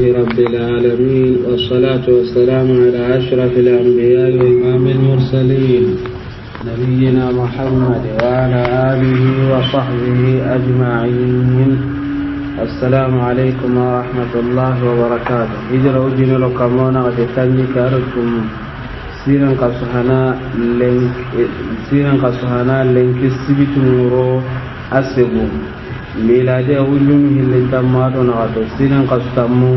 رب العالمين والصلاة والسلام على أشرف الأنبياء وإمام المرسلين نبينا محمد وعلى آله وصحبه أجمعين. السلام عليكم ورحمة الله وبركاته. إجرى أجن لكمونا وتتنجي كاركم سيرا قصحنا لنك السبت نورو أسبو ميلادي أولهم اللي تماتوا نغطوا سيرا قصتمو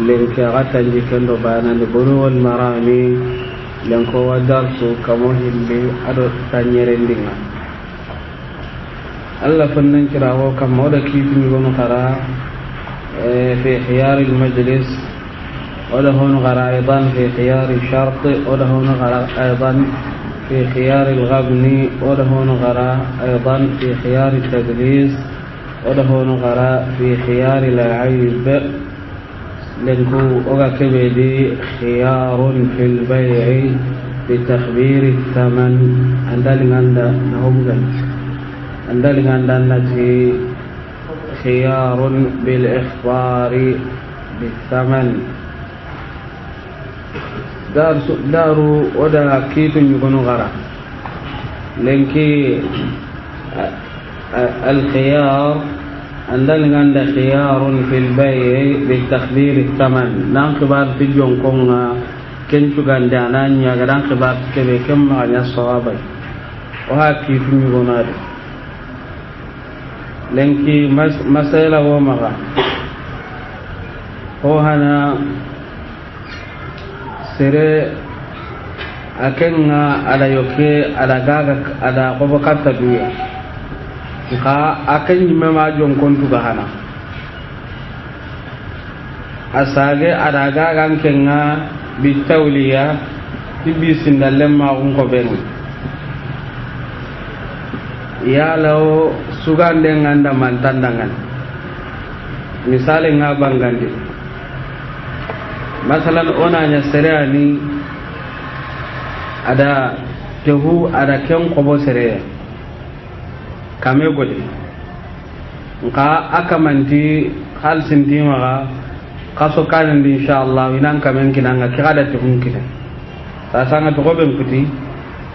لنك غتنجي كندو بانا لبنو والمرامي لنكو ودرسو كموه اللي أدو تنيرين لنا الله فنن كراهو كم ودا كيف يكون قرا في خيار المجلس ولا هون قرا أيضا في خيار الشرط ولا هون قرا أيضا في خيار الغبن ولا هون قرا أيضا في خيار التدليس ولا هون قرا في خيار العيب لنكو وقا كبدي خيار في البيع بتخبير الثمن عند نهم جنس عندك التي خيار بالإخبار بالثمن دارو ودا كيف يكون غرا لنكي الخيار عندك خيار في البيع بالتخبير الثمن نان خبار تجون كونا كنتو غاندانا نيا غدان خبار كبي كم غنيا صوابي وها كيف يكون غرا لنكي مسألة ومغا هو هنا سيري أكننا على يوكي على غاغك على قبقات دوية أكن يمما جون كنتو غانا أساقي على غاغان كنا بالتولية تبي سندلم ما غنكو بينو ya law sugande nganda mantandangan misale nga bangandi masalan onanya sereani ada tehu ada ken qobo sere kame godi nka akamanti hal sintima ga kaso kanen inshallah inan kamen kinanga kirada tehun kita sasanga to goben kuti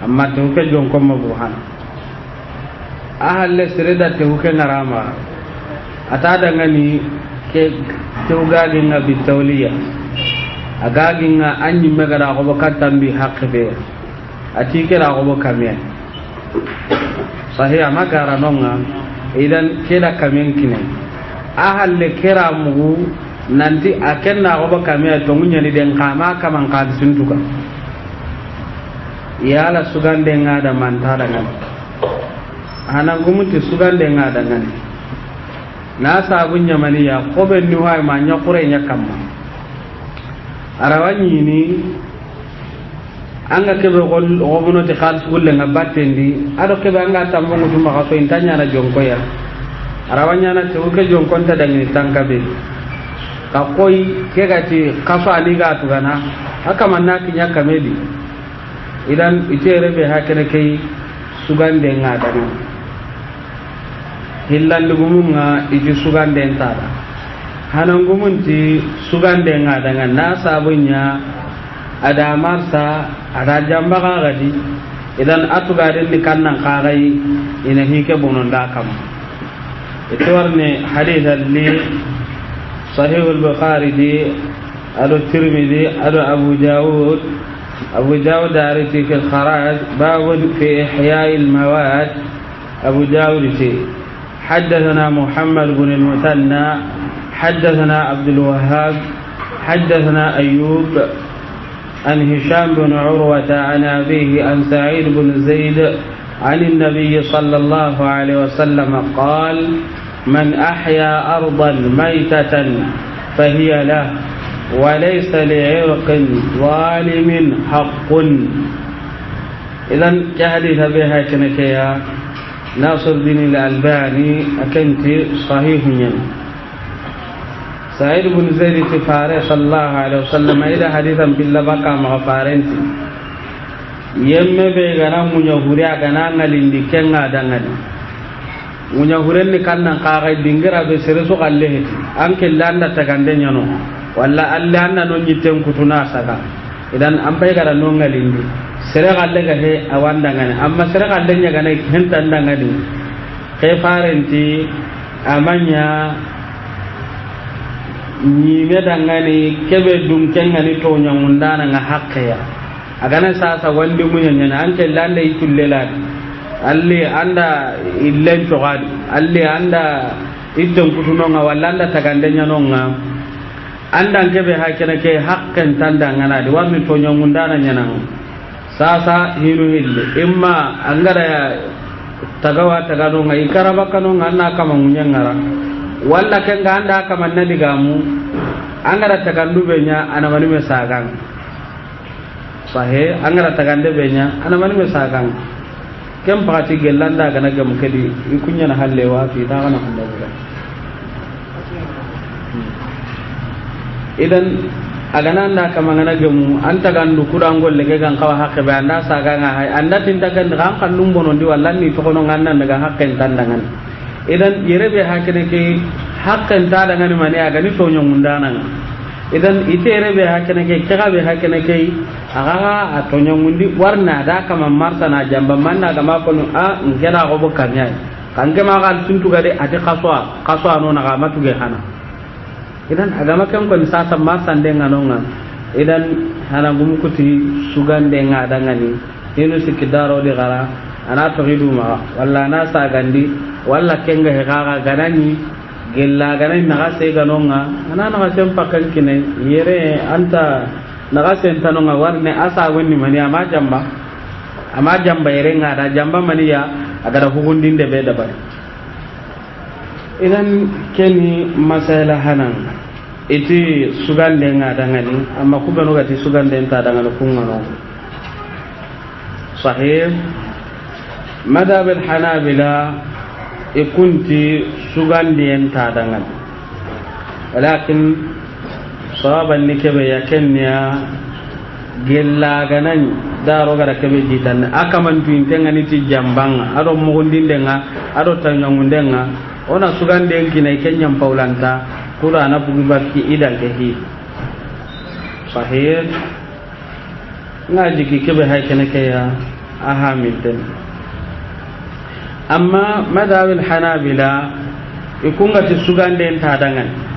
amma to ke jon ko mabuhan ahalle sirida tehuke ngarama atada ngani ke tewgagi nga bitawliya agagi nga anyi megara ko bakatambi haqqe atike ra ko bakamiya sahih magara nonga idan keda kamen kine ahalle kera mugu nanti akenna ko bakamiya to munya ni den kama kaman kad suntuka yala sugande ngada mantada ngani hanan gumuti sugande ngada ngani na sabun yamani ya kobe ni way ma nya kure nya kamma arawani ni anga kebe gol gobuno ti khalis gulle ngabatendi ado kebe anga tambo ngutu ma ko intanya na jonko ya arawanya na te uke jonko ta dangi tankabe ka koy ke gati kafa ali ga tu gana haka manna kinya kamedi idan itere be hakene kai sugande ngada ngani hillandugumunga iji sugande entada hanangumunti sugande nga dengan na sabunya ada marsa ada jambaga gadi idan atuga den kannan qarai ina hike bononda kam itu warne hadith li sahih al-bukhari di ado tirmidhi ado abu daud dariti fi al-kharaj bab fi ihya al-mawad abu daud حدثنا محمد بن المثنى حدثنا عبد الوهاب حدثنا أيوب عن هشام بن عروة عن أبيه عن سعيد بن زيد عن النبي صلى الله عليه وسلم قال من أحيا أرضا ميتة فهي له وليس لعرق ظالم حق. إذن كحديث بها كنكيا ناصر الدين الألباني أكنت صحيح ين سعيد بن زيد تفاري صلى الله عليه وسلم إلى حديثا بالله بقى مغفارنتي يم بيغنا من يهوري أغنا نلندي كنا دنغني من يهوري نكنا قاقي دنگرا بسرسو قلهتي أنك لاندا تغندن ينو walla alle anna no nyitten kutuna saga idan an pai gara no ngalindi sere galle ga he awanda ngane amma sere galle nya gane hentan dangani ke farenti amanya ni me dangani kebe dum kengani to nyamundana nga hakya agana sasa wandi munya na anke lande itullela alli anda illen togadi alli anda idon kutuno nga wallanda tagandenya nonga andan kebe hakene ke hakken tandangana di warni to nyamundana nyana sasa hinu hille imma angara tagawa tagano nga ikaraba kanonga anna kama munyangara walla kenga anda kama nadigamu angara tagandu benya ana mani mesagang sahe angara tagande benya ana mani mesagang kem pati gelanda gana gam kedi ikunya na halle wa fi ta kana handa buga idan agana anda kama ngana gamu anta gandu kudango lege gan kawa hakke be anda saga nga hay anda tinta kan ram kan lumbono ndi wallani to kono nganna daga hakken tandangan idan yerebe hakene ke hakken tandangan mani aga ni to nyongundana idan iterebe hakene ke kagabe hakene ke aga atonyo ngundi warna da kama marsa na jamba manna ga makono a ngena go bokanya kanke ma gal tuntu gade ati qaswa no na ga matuge hana idan aga makam ko sasa marsa ndenga nonga idan hana gumukuti sugande ngada ngani inu sikidaro di gara ana to hiduma walla na sa gandi walla kenga he gaga ganani gella ganani na se ganonga ana na sem pakkan kine yere anta naga sentanonga warne asa wonni mani ama jamba yere ngada jamba mani ya agara hugundinde be dabari idan keni masala hanan iti sugande ngada ngani amma kubeno gati sugande enta dangana kungano sahih madhab al-hanabila ikunti sugande enta dangana walakin sawaban ni kebe ya kenya gella ganan daro gara kebe jitan akaman tuintenga ni ti jambanga ado mugundindenga ado tanyangundenga ona sugande kina kenya paulanta kula na bugi bakki idan ke hi sahih ngaji ki kebe hay kene ke ya aha minten amma madhab al-hanabila ikunga ti sugande enta dangan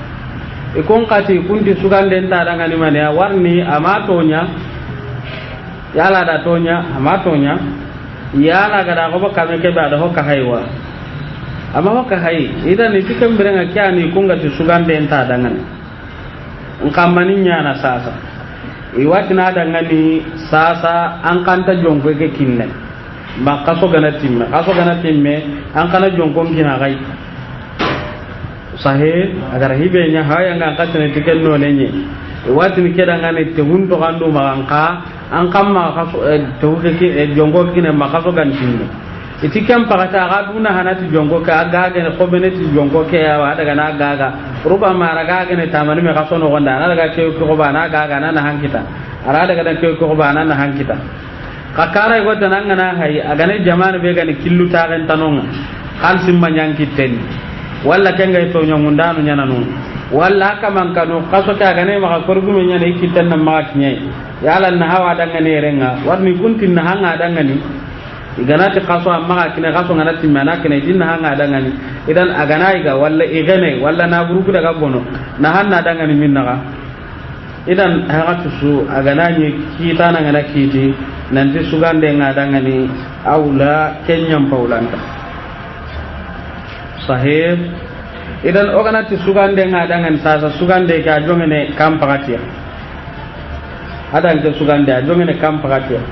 ikon kati kunti sugande nda daga ni mane warni amatonya yala da tonya amatonya yala ga da ko baka me ke ba da hokka haywa amma hokka hay idan ni tikam birenga kyani kunga ti sugande nda daga in kamani nya na sasa iwatina daga ni sasa an kanta jonko ke kinne ba kaso gana timme an kana jonko kina gai sahe agar hibe nya haya nga katene tikenno nenye watini keda ngane te hunto gandu maganka an kamma kaso to ke jongo kine makaso gantinno itikam pagata gaduna hanati jongo ka agaga ne kobeneti jongo ke ya wa daga na gaga ruba mara gaga ne tamani me kaso no gonda na daga ke ko bana gaga na hankita ara daga da ke ko bana na hankita kakara go tananga na hay agane jamanu be gane killu ta gan tanonga kan simma nyankiten walla kenga to nyamundanu nyananu walla kaman kanu kaso ka gane maka korgume nyane ikiten na maka nyai yala na hawa danga ne renga warni kuntin na hanga danga ni iganati kaso amma kine kaso nganati mana kine din na hanga danga ni idan agana iga walla igene walla na buruku daga bono na hanna danga ni minna idan hagatu su agana ni kita na ngana kiti nanti sugande ngadanga ni aula kenyam paulanta sahih idan oganati sugande ngadangan sasa sugande ka jongene kampagatia adan ke sugande a jongene kampagatia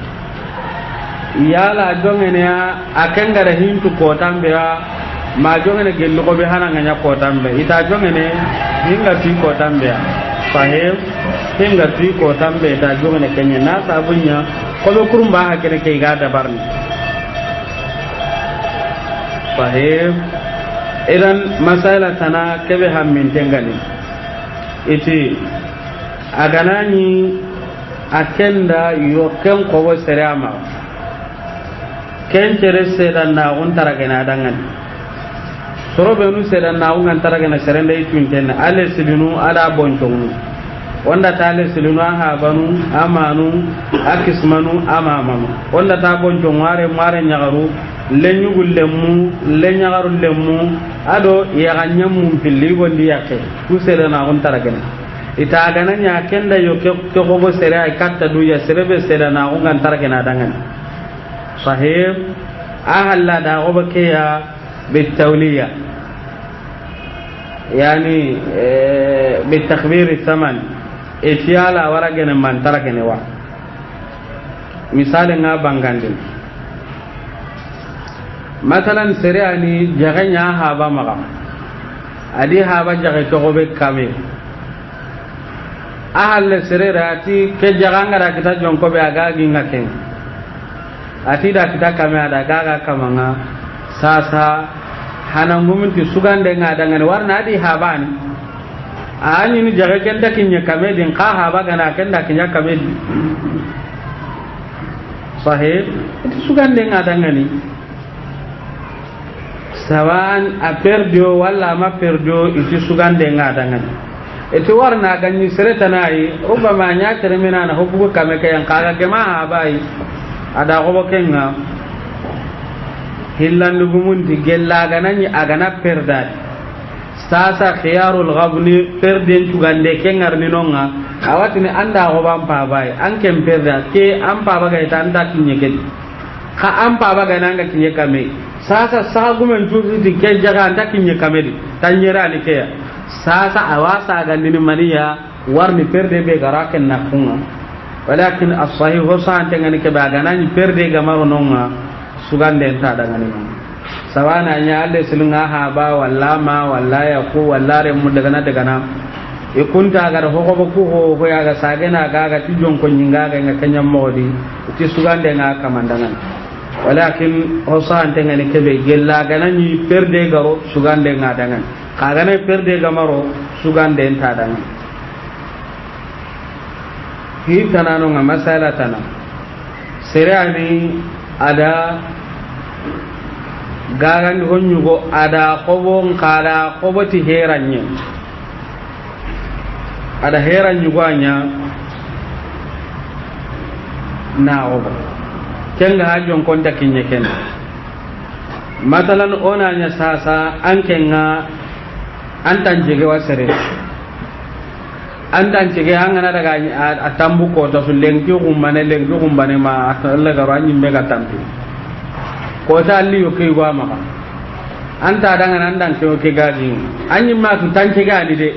yala jongene akengara hintu ko tambe ma jongene gello ko be hananga nya ko tambe ita jongene hinga ti ko tambe sahih hinga ti ko tambe ta jongene kenya na sabunya ko be kurumba hakene ke ga dabarni sahih idan masala tana kebe hammin tengani iti aganani akenda yo ken ko wo serama ken tere sedan na on taragena dangan sorobe nu sedan na on taragena serenda itun ten ale sidinu ala bonchonu wanda ta le silinu ha banu amanu akismanu amamanu wanda ta bonjo mare nyagaru lenyugul lemu lenyagaru lemu ado ya ganyam mum pilli gondi yake ku sere na on taragene ita gananya kenda yo ke ko bo sere ay katta du ya sere be sere na on gan taragena dangan sahib ahalla da go ke ya bitawliya yani bitakhbir الثمن etiala waragene man taragene wa misale nga bangandin matalan seriani jaganya haba maga adi haba jage to gobe kame ahal sererati ke jaganga da kita jonko be aga ginga ken ati da kita kame ada gaga kamanga sasa hanan gumunti sugande ngada ngane warna adi habani ani ni jage kenda kinya kame din ka haba gana kenda kinya kame sahib itu sugande ngada ngani sawan a perdio wala ma perdio itu sugande ngada ngani itu warna ganni sereta nai rubama nya termina na hubu kame kayan kaga gema habai ada gobo kenga hillandu gumunti gella ganani agana perdad sasa khiyarul ghabni perden tugande kengar ninonga awatini anda goban pabai ankem perda ke am paba ga tanda kinye ke ka am paba ga nanga kinye kame sasa sagumen tuzi ke jaga anda kinye kame di tanyera ni ke sasa awasa ga nini maniya warni perde be garaken nakunga walakin as-sahih wa sa'an tangani ke ba ganani perde ga marononga sugande enta daga ni sawana nya alle silunga ha ba walla ma walla ya ko walla re mu daga na ikunta gar ho ko ko ya ga sagena ga tijon ko nyinga ga kanya modi ti sugande nga kamandangan walakin hosan tengani kebe gella ganani perde garo sugande nga dangan kagane perde gamaro sugande enta dangan hi tanano nga masala tana serani ada gagan honyugo ada qobon kala qoboti heranye ada heranyugo anya na obo kenga hajon konta kinye ken matalan ona nya sasa ankenga antan jege wasere antan jege angana daga atambu ko to lenki gumbane ma Allah garani mega tampi ko ta alli yo kay gwa maka anta daga nan dan ke gaji anyi ma tu tanke gani de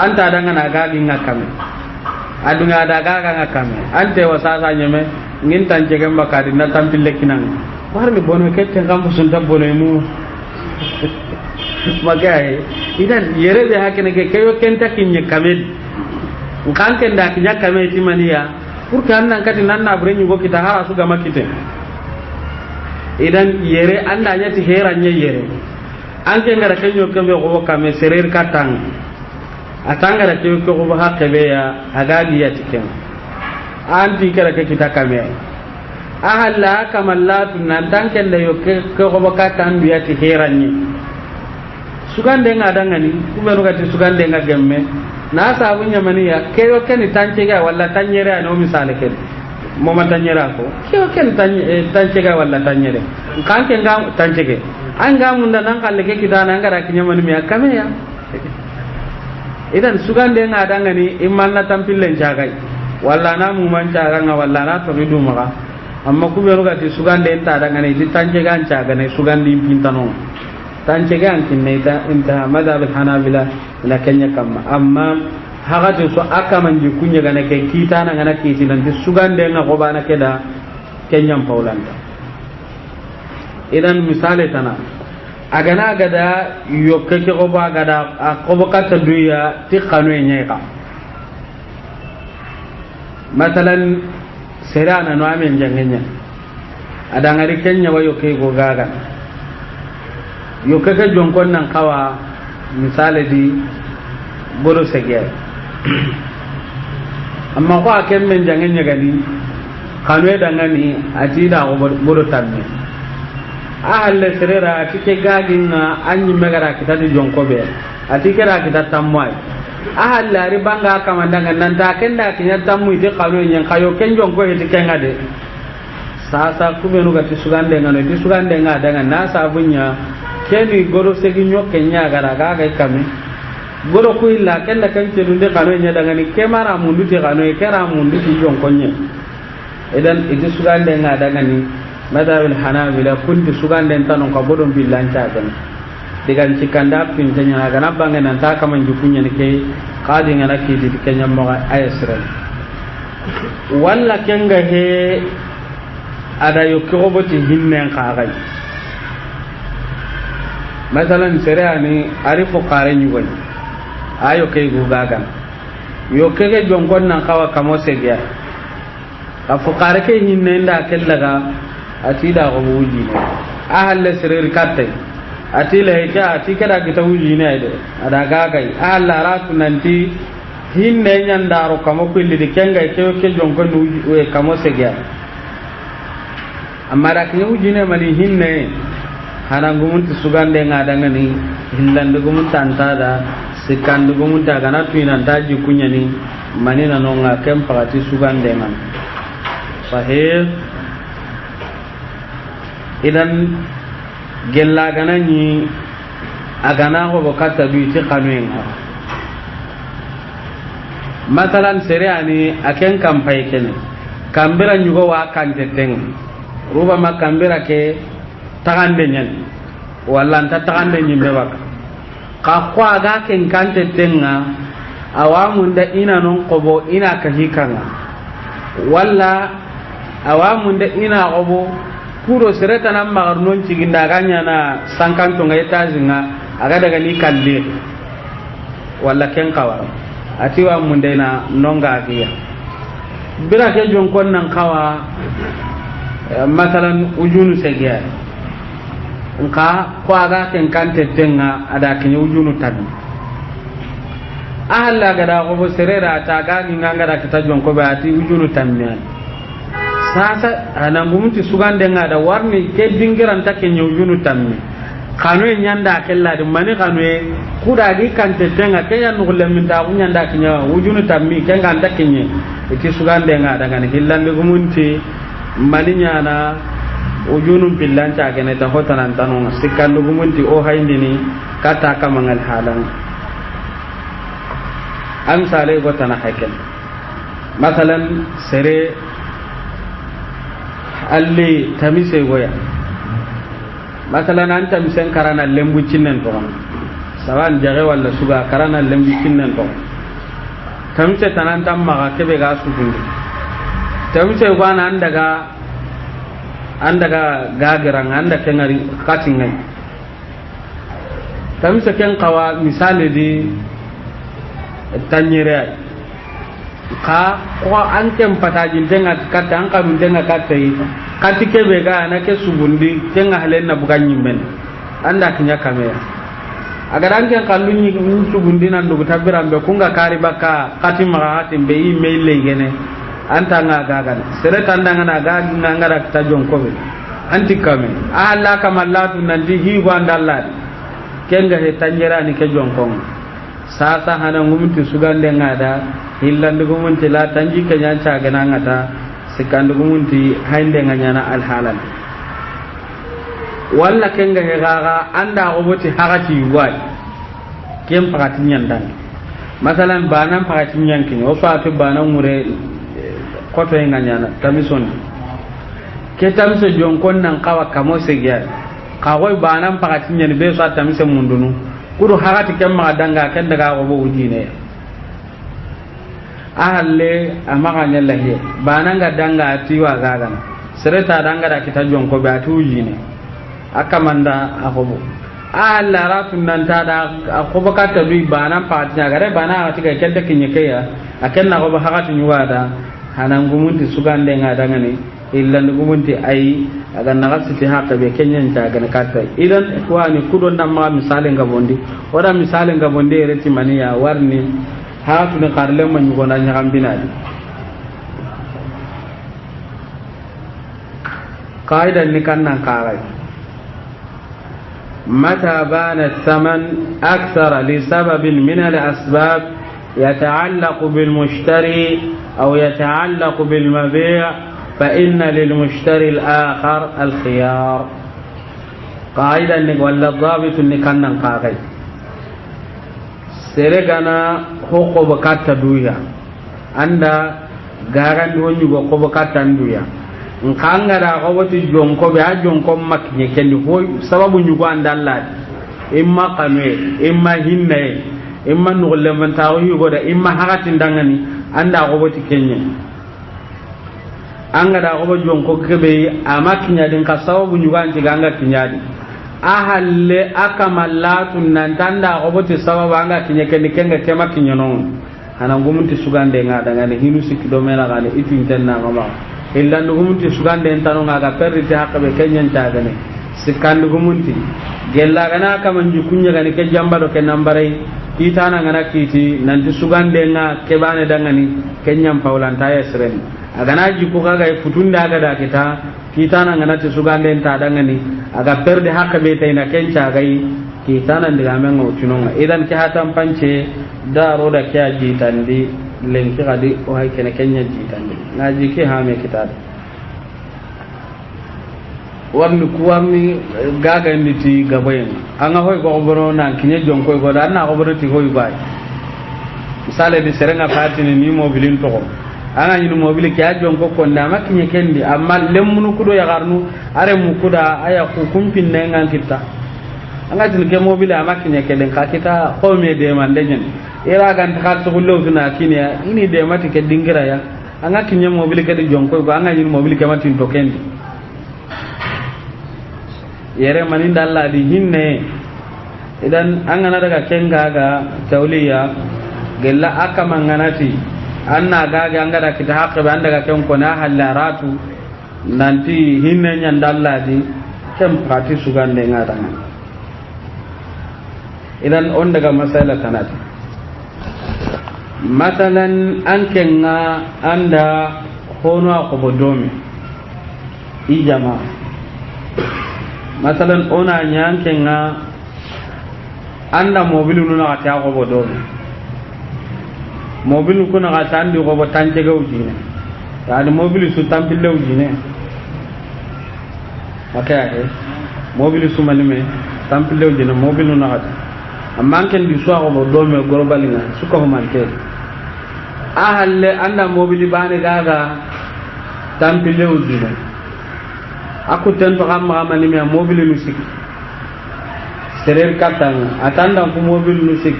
anta daga na gaji ngakame adunga daga ga ngakame ante wasasa nyeme ngin tanke gamba kadi na tampille kinan warmi bono kette ngam sun tabbono mu magaye idan yere be hakene ke kayo kenta kinye kamel kan ken da kinya kamel timaniya pour que annan kati nan na brenyu go kita hara su ga makite idan yere anda nyati heranye yere anke ngara kenyo kembe go kame serer katang atanga da kenyo ko go hakebe ya agadi ya tiken anti kara ke kita kame ahalla kamallatu nan tanken da yo ke go bakatan biya ti heranye sugande nga dangani kubenu gati sugande nga gemme na sabunya maniya keyo ken tanchega walla tanyere no misale ken moma tanyera ko keyo ken tanchega walla tanyere kanke nga tanchege anga munda nan kalle ke kidana ngara kinya mani mi akame ya idan sugande nga dangani imanna tampillen jagai walla na mu man jaga nga walla na to bidu maka amma kubenu gati sugande enta dangani di tanchega ancaga ne sugande impintano tancegan kinnaita inta madhab al-hanabila la kenya kamma amma hagati so akaman ji kunya gana ke kitana gana kiti nan sugande nga ko bana keda kenya paulanda idan misale tana agana gada yokke ke ko ba gada ko bakata duya ti khanu nyeka masalan serana no amen jangenya ada ngari kenya wa yokke go gaga yo kaka jonkon nan kawa misale di goro sege amma ko aken men jangen gani kanwe dangani atida ko goro tanne ahalle serera atike gagin anyi megara kita di jonko be atike ra kita tammai ahalla ri banga kamandanga nan ta kenda kinya tammu ite kanu nyen kayo kenjon ko ite kenga de sasa kubenu ga tisugande ngano tisugande ngada na sabunya keni goro segi nyoke nya gara ga kame goro ku illa kenda kan ce dunde kanu nya daga ni kemara mundu te kanu e kera mundu ti jon konye idan ite sugande ngada ni madawil hanabila kunti sugande tanon ka bodon billanta gan digan cikanda pintanya gana bangen anta kaman jukunya ne ke qadi ngana ki di kenya mo ayesra walla kenga he ada yokoboti hinnen qagai masalan serani ari fuqare ni woni ayo kay gugagan yo kege jongon nan kawa kamo segia ka fuqare ke hinnen da kellaga atida go wuji ne ahalle sirir katte atila hita atikada kita wuji ne de ada gagai alla ratu nanti hinne nyandaro kamo kulli de kenga ke jongon wuji kamo segia amma da kini wuji ne mali hinne hanangumunti sugande ngadangani hillandugumunta antada sikandugumunta gana tuinanta jikunyani manina nonga kempakati sugande ngan sahih idan gella ganani agana ko bokata duiti kanuenga masalan seriani aken kampai kene kambira nyugo wa kanteteng ruba makambira ke tagande nyen walla anta tagande nyimbe baka ka kwa ga ken kante tenga awamunda ina non qobo ina kahikanga walla awamunda ina qobo kuro sereta nan magar non ciginda ganya na sankanto ngai tazinga aga daga ni kalle walla ken kawa ati wa munda ina nonga giya bira ke jon kon nan kawa masalan ujunu segiya nka ko aga ken kante tenga ada ken ujunu tabi ahalla gada ko serera ta ga nganga da kita jon ko ba ati ujunu tammiya sasa anangumunti sugande ngada warni ke dingiran ta ken ujunu tammi kanu nyanda kella de mani kanu kuda di kante tenga ke ya nugulle min ta nyanda kenya ujunu tammi ken ganda kenye iti sugande ngada ngane hillande gumunti mani nyana ujunum pillanca gene ta hotanan tanonga sikandu gumunti o hayndini kata kamangal halan am sale gotana hakel masalan sere alli tamise goya masalan anta misen karana lembu cinnen to sawan jare walla suga karana lembu cinnen to tamise tanan tamma kebe ga sugundi tamise gwana andaga gagarang anda kengari katingai tamise ken kawa misale di tanyere ka ko ankem pataji denga kata an kam denga kata yi katike be ga na ke sugundi denga halen na buganyi men anda kinya kamera agar an ken kallunyi sugundi nan do tabirambe kunga kari baka katima hatin be email le gene anta nga gagan sere tandanga na gagan nga ngara ta jonko be anti kame alla kamallatu nanti hi gwandalla kenga he tanjera ni ke jonkon sasa hana ngumti sugande ngada hillande gumunti la tanji kenya cha gana ngata sikande gumunti hainde nganyana al halal walla kenga he gaga anda oboti hagati yuwai kem pakati nyandan masalan banan pakati nyankin o faatu banan mure koto nganyana tamison ke tamse jonkon nan kawa kamo segiya ka goy banan pakati nyen be so tamise mundunu kudu hagati kem ma danga ken daga go bo ujine ahalle amaga nyalla he bananga danga tiwa gaga sereta danga da kita jonko be atu ujine akamanda akobo alla ratun nan ta da akobo kata dui banan pakati gare bana ati ga kenta kinyeke ya akenna go hagati nyuwada hanangumunti sugande ngadanga ni illa ngumunti ai aga nagasiti hakka be kenyan ta ga kata idan ikwani kudon nan ma misalen gabondi wada misalen gabondi reti maniya warni haatu ne karle man yugo na nyagam binadi qaidan ni kannan karai mata bana thaman akthara li sababin min al asbab يتعلق بالمشتري أو يتعلق بالمبيع فإن للمشتري الآخر الخيار. قاعدة ولا الضابط نكنا قاعد سرقنا حقوق بكاتا دويا عند غاران دوني حقوق بكاتا دويا nkanga da goboti jonko be a jonko makne kendi hoy sababu nyugo andalla imma kanwe imma hinne imma nugolle man tawo yugo da imma hakatin dangani anda goboti kenye anga da gobo jonko kebe amakinya din ka sababu nyugo anti ganga kinyadi ahalle akamalatu nan tanda goboti sababu anga kinye kendi kenga tema kinyonon hanan gumunti sugande ngada ngane hinu sikido mena gane itu intenna ngama illa nugumunti sugande entano ngaga perrite hakabe kenyan tagane sikandu gumunti gella gana kaman jukunya gani ke jambado ke nambare kitana ngana kiti nanti sugande nga kebane dangani kenyam paulanta yesren agana jiku kaga futunda aga da kitana ngana ti sugande enta dangani aga perde hakabe tayna kenca gai kitana ndiga mengo tunonga idan ke hatan pance daro da kya jitandi lenki gadi o hay kene kenya jitandi ngaji ke ha me kitab warni kuwami gaga nditi gabayen anga hoy ko oboro na kinye jonko ko da na oboro ti hoy bay misale di serenga fatini ni mobilin to anga ni mobile ke jonko ko nda makinye kendi amma lemmunu kudo ya garnu are mu kuda aya ku kumpin ne ngan kita anga tin ke mobile amakinye keden ka kita ko me de man de nyen ira gan ta ko lo tuna kinya ini de mati ke dingira ya anga kinye mobile ke de jonko ko anga ni mobile ke matin to kendi yere manin dalla di hinne idan an gana daga kenga ga tauliya gella aka manganati anna gaga an gada kita haqqe ban daga ken ko na halaratu nanti hinne nyan dalla di kem prati sugande ngada idan on daga masala tanati masalan an kenga anda hono ko bodomi i jama'a masalan ona nyankenga anda mobilu nuna ka ta ko bodo mobilu kuna ka tandi ko bo tanje ga ujine ya da mobilu su tampille ujine makaya mobilu su manime tampille ujine mobilu na ka amma ken di so ko bodo me gorobalinga su ko manke ahalle anda mobilu bane gaga tampille ujine aku tento kamma mani me mobile musik serer katang atanda ku mobile musik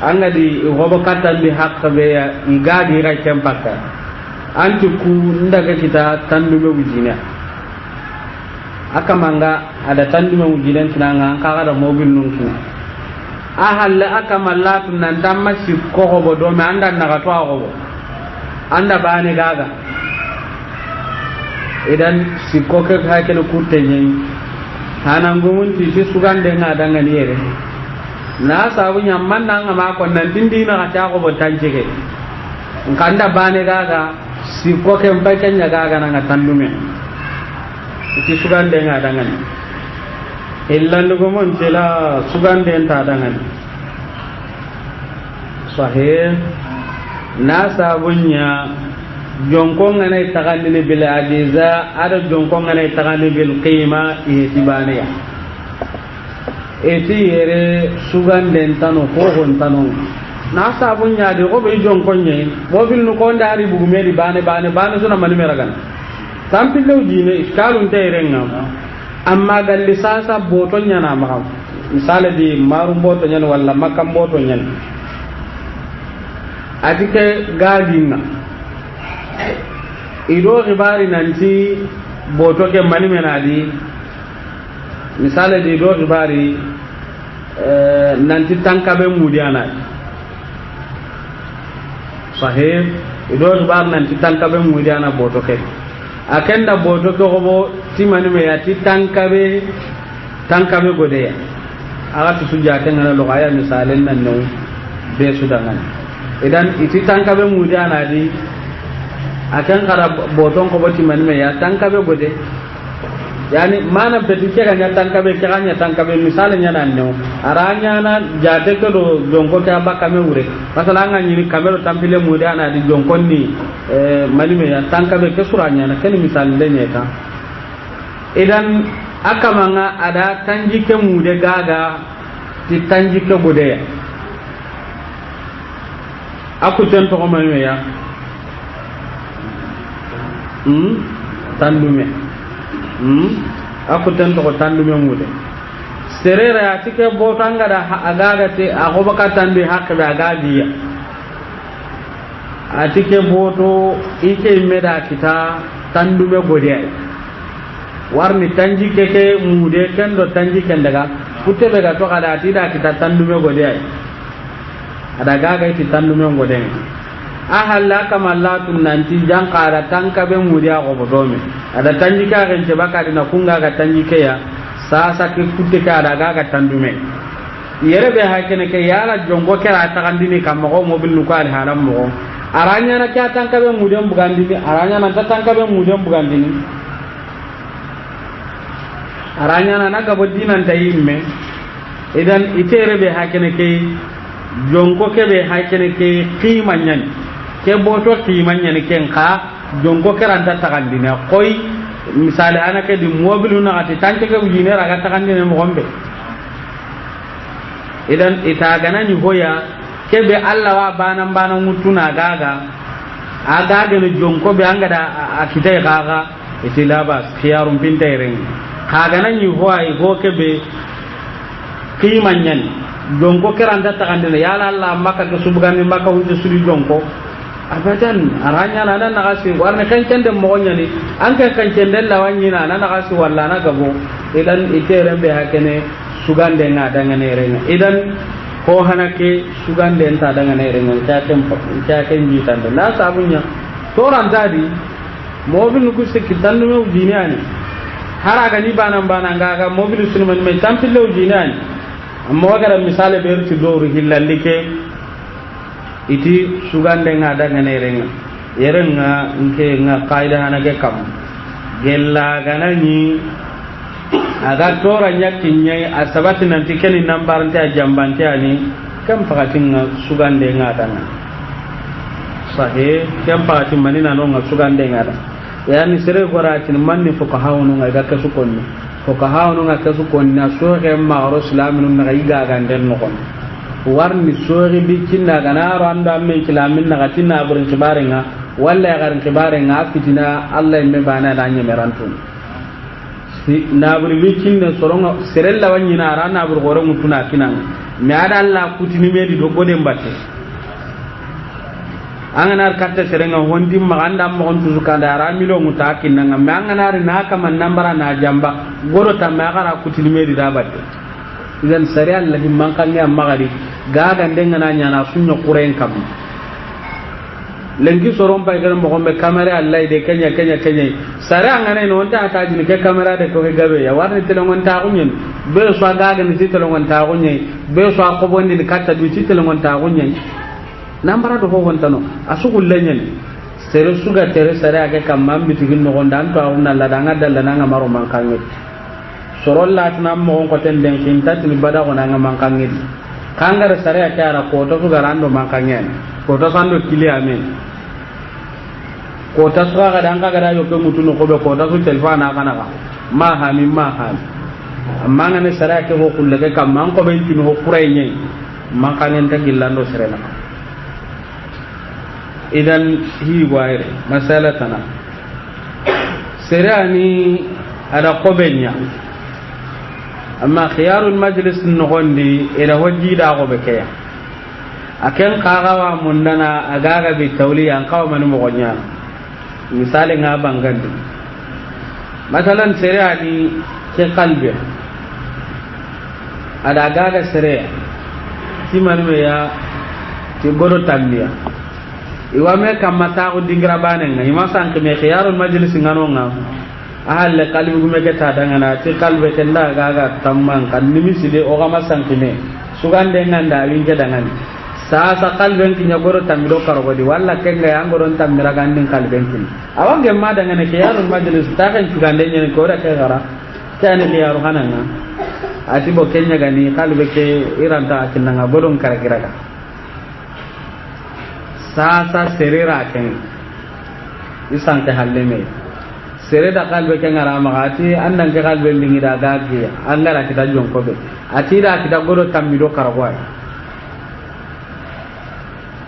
anga di robo katang di hakka be ya igadi ra kempaka antu ku ndaga kita tandu be wujina aka manga ada tandu me wujina tinanga aka ada mobile nunki ahalla aka mallatu nan damma sikko hobo do me anda naga to hobo anda bane gaga idan sikko ke hakene kurtenye hanan gumunti ti sugande ngada ngani yere na sabu nyamman nan ma ko nan dindi na ta ko botanje ke nganda bane gaga sikko ke mbakenya gaga na tandume ti sugande ngada ngani illandu gumunti la sugande enta dangani sahih na sabunya jonkon ngane tagani bil ajiza ada jonkon ngane tagani bil qima itibaniya eti yere sugan den tano ko hon tano na sabun ya de ko be jonkon nye mobil nu ko ndari bugu medi bane suna mani meragan tampilo jine iskalun terenga amma galli sasa boto nyana ma misale di marum boto nyana walla makam boto nyana adike gadinga ido ribari nanti boto ke mani menadi misale di do ribari nanti tankabe mudiana sahih ido ribari nanti tankabe mudiana boto ke akenda boto ke go timani me yati tankabe gode aga tu sujate ngana lo gaya misalen nan no be sudangan idan iti tankabe mudiana di akan kara boton ko boti man me ya tanka be gode yani mana peti ke ganya tankabe ke ganya tankabe misalnya nanno aranya na jate ko do jonko ta baka me ure masala ngani kamero tampile muda na di jonko ni malime ya tankabe ke suranya na kan misal lenye ta idan akamanga ada tanji ke mude gaga ti tanji ke bude aku tento ko malime ya tandume aku tento ko tandume mude serera ya tike botanga da agaga te agobaka tandi hakbe agadiya atike boto ike meda kita tandume gode warni tanji keke mude kendo tanji kendaga kutebe ga to kada tida kita tandume gode ada gaga iti tandume gode ahalla kamallatun nanti jankara tankabe mudia ko bodome ada tanji ka gen ce baka dina kunga ga tanji ke ya sasa ke kutte ka daga ga tandume yere be hakene ke yala jongo kera takandini kam mo mobil nuko al haram mo aranya na kya tankabe mudia bugandini aranya na tankabe mudia bugandini aranya na naga bodinan tayimme idan itere be hakene ke jongo ke be hakene ke qimanyan ke boto kimanya ni ken ka jongo keranta takandina koy misale anake di mobilu na ati tanke ke ujine raga takandina mo gombe idan itagana ni hoya ke be alla wa bana mutuna gaga agaga ni jongo be angada akite gaga itilaba khiyarum bintairen kaga nan ni hoya go ke be kimanya jongo keranta takandina yala alla makka ke subgani makka wuje sudi jongo abadan aranya na nan nagasi warne kancende mo nyani an kan kancende lawanyi na nan nagasi walla na gabo idan itere be hakene sugande nga dangane renga idan ko hanake sugande enta dangane renga ta ken jitande na sabunya toran dadi mobil ku sikitan no dinani haraga ni banan ga mobil sunman me tampille dinani amma wagara misale be ruti doru hillalike iti sugande nga daga nerenga yerenga nke nga qaida hanage kam gella ganani aga tora nyakinya asabati nanti keni nambarante ajambante ani kam fakatin nga sugande nga daga sahe kam fakatin manina no nga sugande nga daga yani sere goratin manni fuqahawnu nga ga kasukonni fuqahawnu nga kasukonni so ke maro islaminu nga iga ganden no kon warni sori bi kinna ganaro anda men kilamin na gatina burin kibarenga walla ya garin kibarenga fitina Allah me bana da nya merantu si na buri bi kinna soronga serella wanyi na rana bur gore mutuna kinan me ada Allah kutini me di dogo dem batte angana katta serenga hondi maganda mo on tuzuka da ramilo mutakin nan me angana ri na kama nambara na jamba goro tamma gara kutini me di da batte idan sari Allah man kan ya magari gaga ndengana nyana sunyo kuren kam lengi soron pay gara mo gombe camera Allah de kenya sare angane no onta ta jini ke camera de ko gabe ya warni telongon ta kunyen be so gaga ni telongon ta kunyen be so ko bondi ni katta du telongon ta kunyen nambara do ho wontano asugul lenyen sere suga tere sare age kam mambi tigin no gonda to awna la danga dalla nanga maro man kanget sorolla tanam mo ko ten den kin tatni bada ko nanga man kanget kangara sare akara ko to garando man kangen ko to sando kili amen ko ta suka ga danga ga yo ko mutuno ko be ko ta su telefona kana ka ma ha amma ngane sare ke ho kulle ke kam man ko be tin ho kurenye man kangen ta gillando sare na idan hi waire masalatana serani ada qobenya amma khiyarul majlis nogondi ila wajji da go bekeya aken qagawa mundana agaga bi tawli an qaw man mo gonya misale nga bangandi masalan serani ke qalbi ada agaga sere timan me ya ti godo tambiya iwame kamata ko dingra banenga imasan ke me khiyarul majlis nganonga ahalle qalbi gume ke ta dangana ti qalbe kenda gaga tamman kan nimisi de o gama sankine sugande nganda winge dangan sa qalben kinya goro tamiro karogodi walla kenga ya goro tamira gandin qalben kin awange ma dangane khiyarul majlis ta kan sugande nyen ko da ke gara tani liyaru hananga ati bo kenya gani kalbe ke iranta akinanga bodon karakiraga sasa serera ken isan ke halleme sereda kalbe ke ngara magati andan ke kalbe lingi da gagi angara kita jonko be ati da kita godo tambido karagwa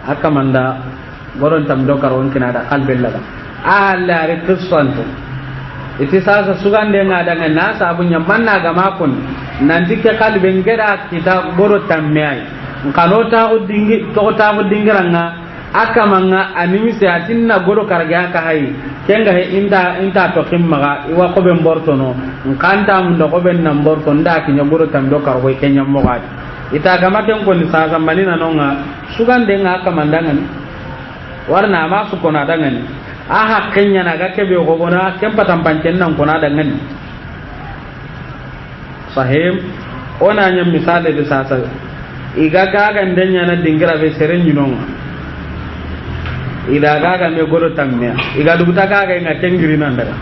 akamanda goron tambido karawon kina da kalbe laga alla re kuswanto iti sasa sugande ngada ngana sabunya manna ga makon nanti ke kalbe ngeda kita godo tammai kanota udingi to ta udingiranga akamanga animise atinna godo karga ka hay kenga he inta to kimmaga iwa ko ben bortono nkanta mun do ko ben nam borto nda ki nyogoro tam do kargo kenya moga ita kama ken ko ni sasa manina nonga sugande nga kamandangan warna ma su kona dangan aha kenya na ga kebe ko bona ken patam pancen nan kona dangan sahim ona nyam misale de sasa iga ga ndenya na dingira be seren nyinonga ida gaga me goro tamme iga duguta gaga nga tengiri nan daga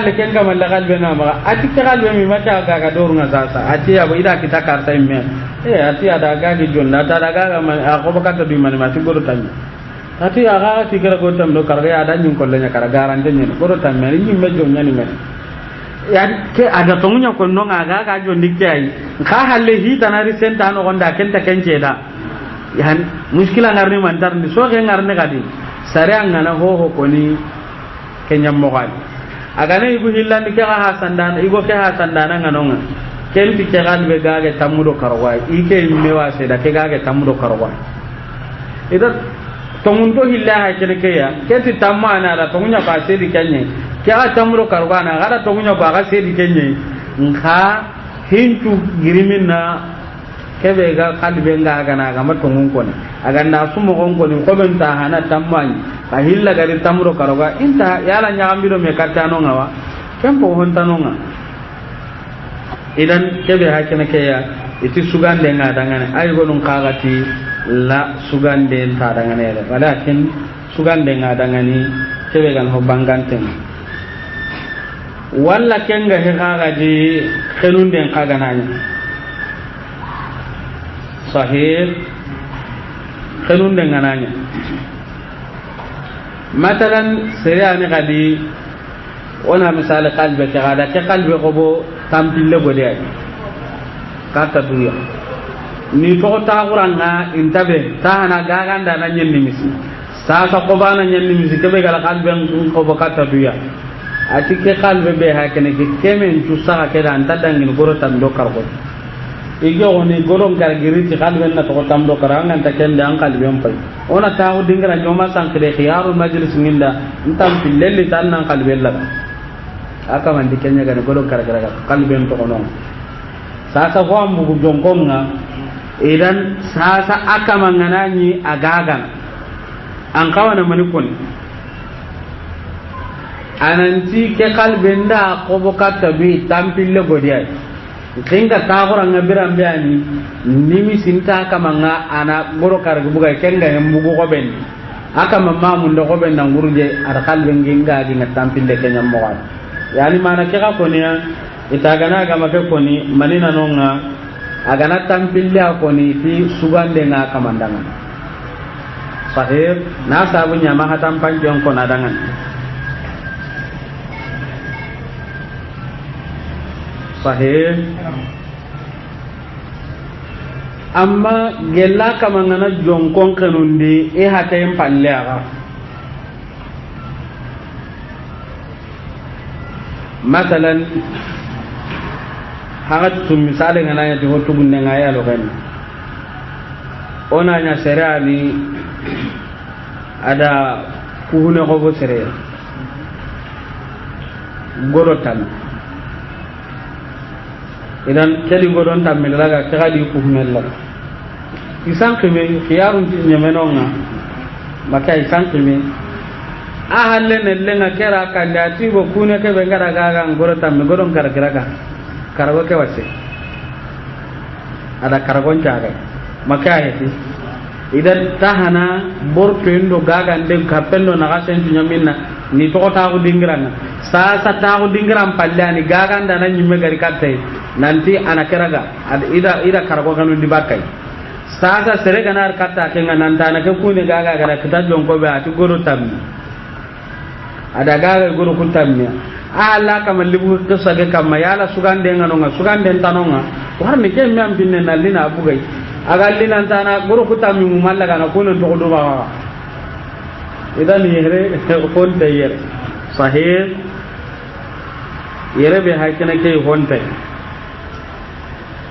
le kenga malla galbe na ma ati galbe mi mata gaga doru nga sasa ati ya ida kita karta imme ati ada gaga jonna ta daga ma ko bakata du man ma ti goro tamme ati aga ti gara goro tamme do karga ada nyin kollenya kara garante nyen goro tamme ni me jonna ni me ya ke ada tongunya ko no nga gaga jonni kai ka halle hi tanari senta no gonda kenta kenche da yan muskila ngarni mantar ni so ngarne kadi sare angana ho koni kenyam mogadi agane igu hillandi ke ha sandana igo ke ha sandana nganonga kenti ke galbe gage tamudo karwa ike mewa se da ke gage tamudo karwa ida tomundo hilla ha kene ke ya kenti tamana da tomunya ka se di kenye ke ha tamudo karwa na gara tomunya ba ga se di kenye nka hintu giriminna kebe ga kalbe nga gana ga matongun ko ne aga na sumo gon ko ni ko ben ta hana tamman ka hilla gari tamro karoga inta yala nyaambiro me katano ngawa kempo hontano nga idan kebe hakene ke ya iti sugande nga dangane ay gonun kagati la sugande ta dangane re walakin sugande nga dangani kebe gan ho banganten walla kenga he kagadi khenunde kagananya sahih khenun dengananya matalan seriani kadi ona misal qalbe ke ada ke qalbe ko bo tampille bode ay kata duya ni to ta quranga intabe ta na gaganda na nyen nimisi sa sa ko bana nyen nimisi ke be gala qalbe ko bo kata duya ati ke qalbe be ha kene ke kemen tu sa ke dan tadangin goro tam do karbo ige oni goron gargiri ti kalben na to tamdo karanga ta kende an kalben pai ona ta u dingra nyoma sankre khiyarul majlis minda ntam pilleli tan nan kalben la aka man dikenya ga goron gargara kalben to kono sasa ko ambu jonkonga idan sasa aka manganani agagan an kawana manikon ananti ke kalben da ko bokata bi tampille godiyai kinga taagura ngabiram beani nimi sinta kamanga ana goro kargu buga kenga hembugo ko ben aka mamma mun do ko ben nguruje ar kalbe nginga gi ngatampinde kenya mo yani mana keka konia itagana ga make koni manina nonga agana tampille koni ti sugande nga kamandanga sahib na sabu nyama hatam panjon ko nadangan sahih amma gella kamangana jonkon kanundi e hatayen palle aga masalan hagat tum misale ngana ya to tugunne ngaya lo kan ona nya serani ada kuhune ko bo sere gorotan idan kali godon tammel laga kadi ku humella isan keme khiyarun ti nyemenonga maka isan keme ahalle nellenga kera kandati bo kune ke be ngara gaga ngoro tamme godon karagiraga karago ke wase ada karagon jaga maka ayati idan tahana borto endo gaga ndem kapendo na gasen nyaminna ni to ta ko dingiranga sa ta ko dingiram pallani gaganda nan nyimme gari katte nanti ana keraga ida kargo kanu di bakai sa sere ganar katta kenga nan ta na ke kuni gaga gara kita jonko be ati goro tammi ada gaga goro ku tammi ala kama libu to sage kama yala sugande nganonga sugande tanonga warni ke miam binne nalina bugai aga lina tana goro ku tammi mu malla kana kuno to do ba idan yere honte yere sahih yere be hakina ke honte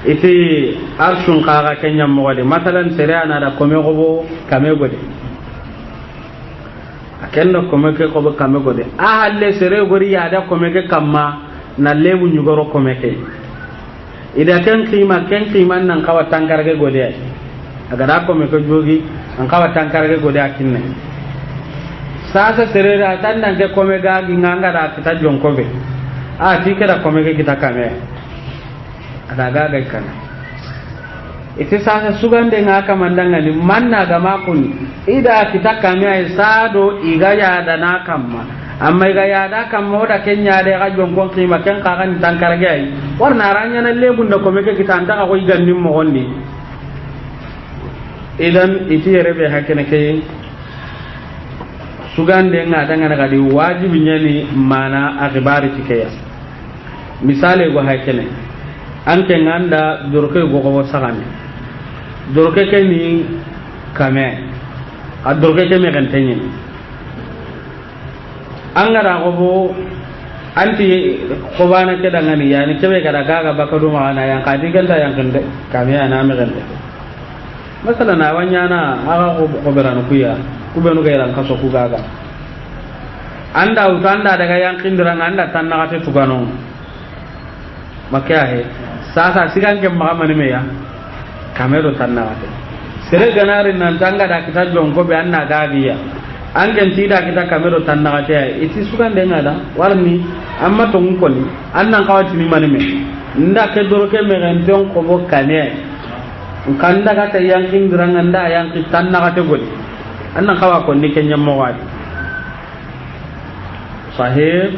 iti arshun kaga kenya mogode masalan sere ana da kome gobo kame gode akenno kome ke gobo kame gode a halle sere gori ya da kome ke kamma na lebu nyugoro kome ke ida ken kima nan kawa tankarge gode aga da kome ke jogi an kawa tankarge gode akinne sasa sere da tan nan ke kome ga nganga da kita jonkobe a tike da kome ke kita kame ada gaga kana ite sasa sugande ngaka mandanga ni manna ga makuni ida kita kame ay sado iga ya da na kamma amma iga ya da kamma oda kenya de ga jonkon kima ken ka kan tankarge ay warna ranya na lebun da kome ke kita anta ko igandin mo gondi idan iti rebe hakene ke sugande ngada ngana ga di wajibi nyani mana akibari tikeya misale go hakene anke nganda dorke gogo sagane dorke ke ni kame a dorke ke me gantenye angara gobo anti ko bana ke dangani yani kebe kada gaga bakado ma na yang kadi ganda yang kende kame ana me gande masala na wanya na aga ko berano kuya kubenu ga ran kaso ku gaga anda utanda daga yang kindira anda tanna kate tugano makya he sasa sigan ke magamani meya kamero tanna wate sere ganari nan tanga da kita jonko be anna gagiya an gen tida kita kamero tanna wate iti sugan de ngada warni amma to ngkoni annan kawati ni manime nda ke doro ke me ganton ko bo kane kanda kata yang king duranganda yang tanna wate gol annan kawa ko ni kenya mo wadi sahib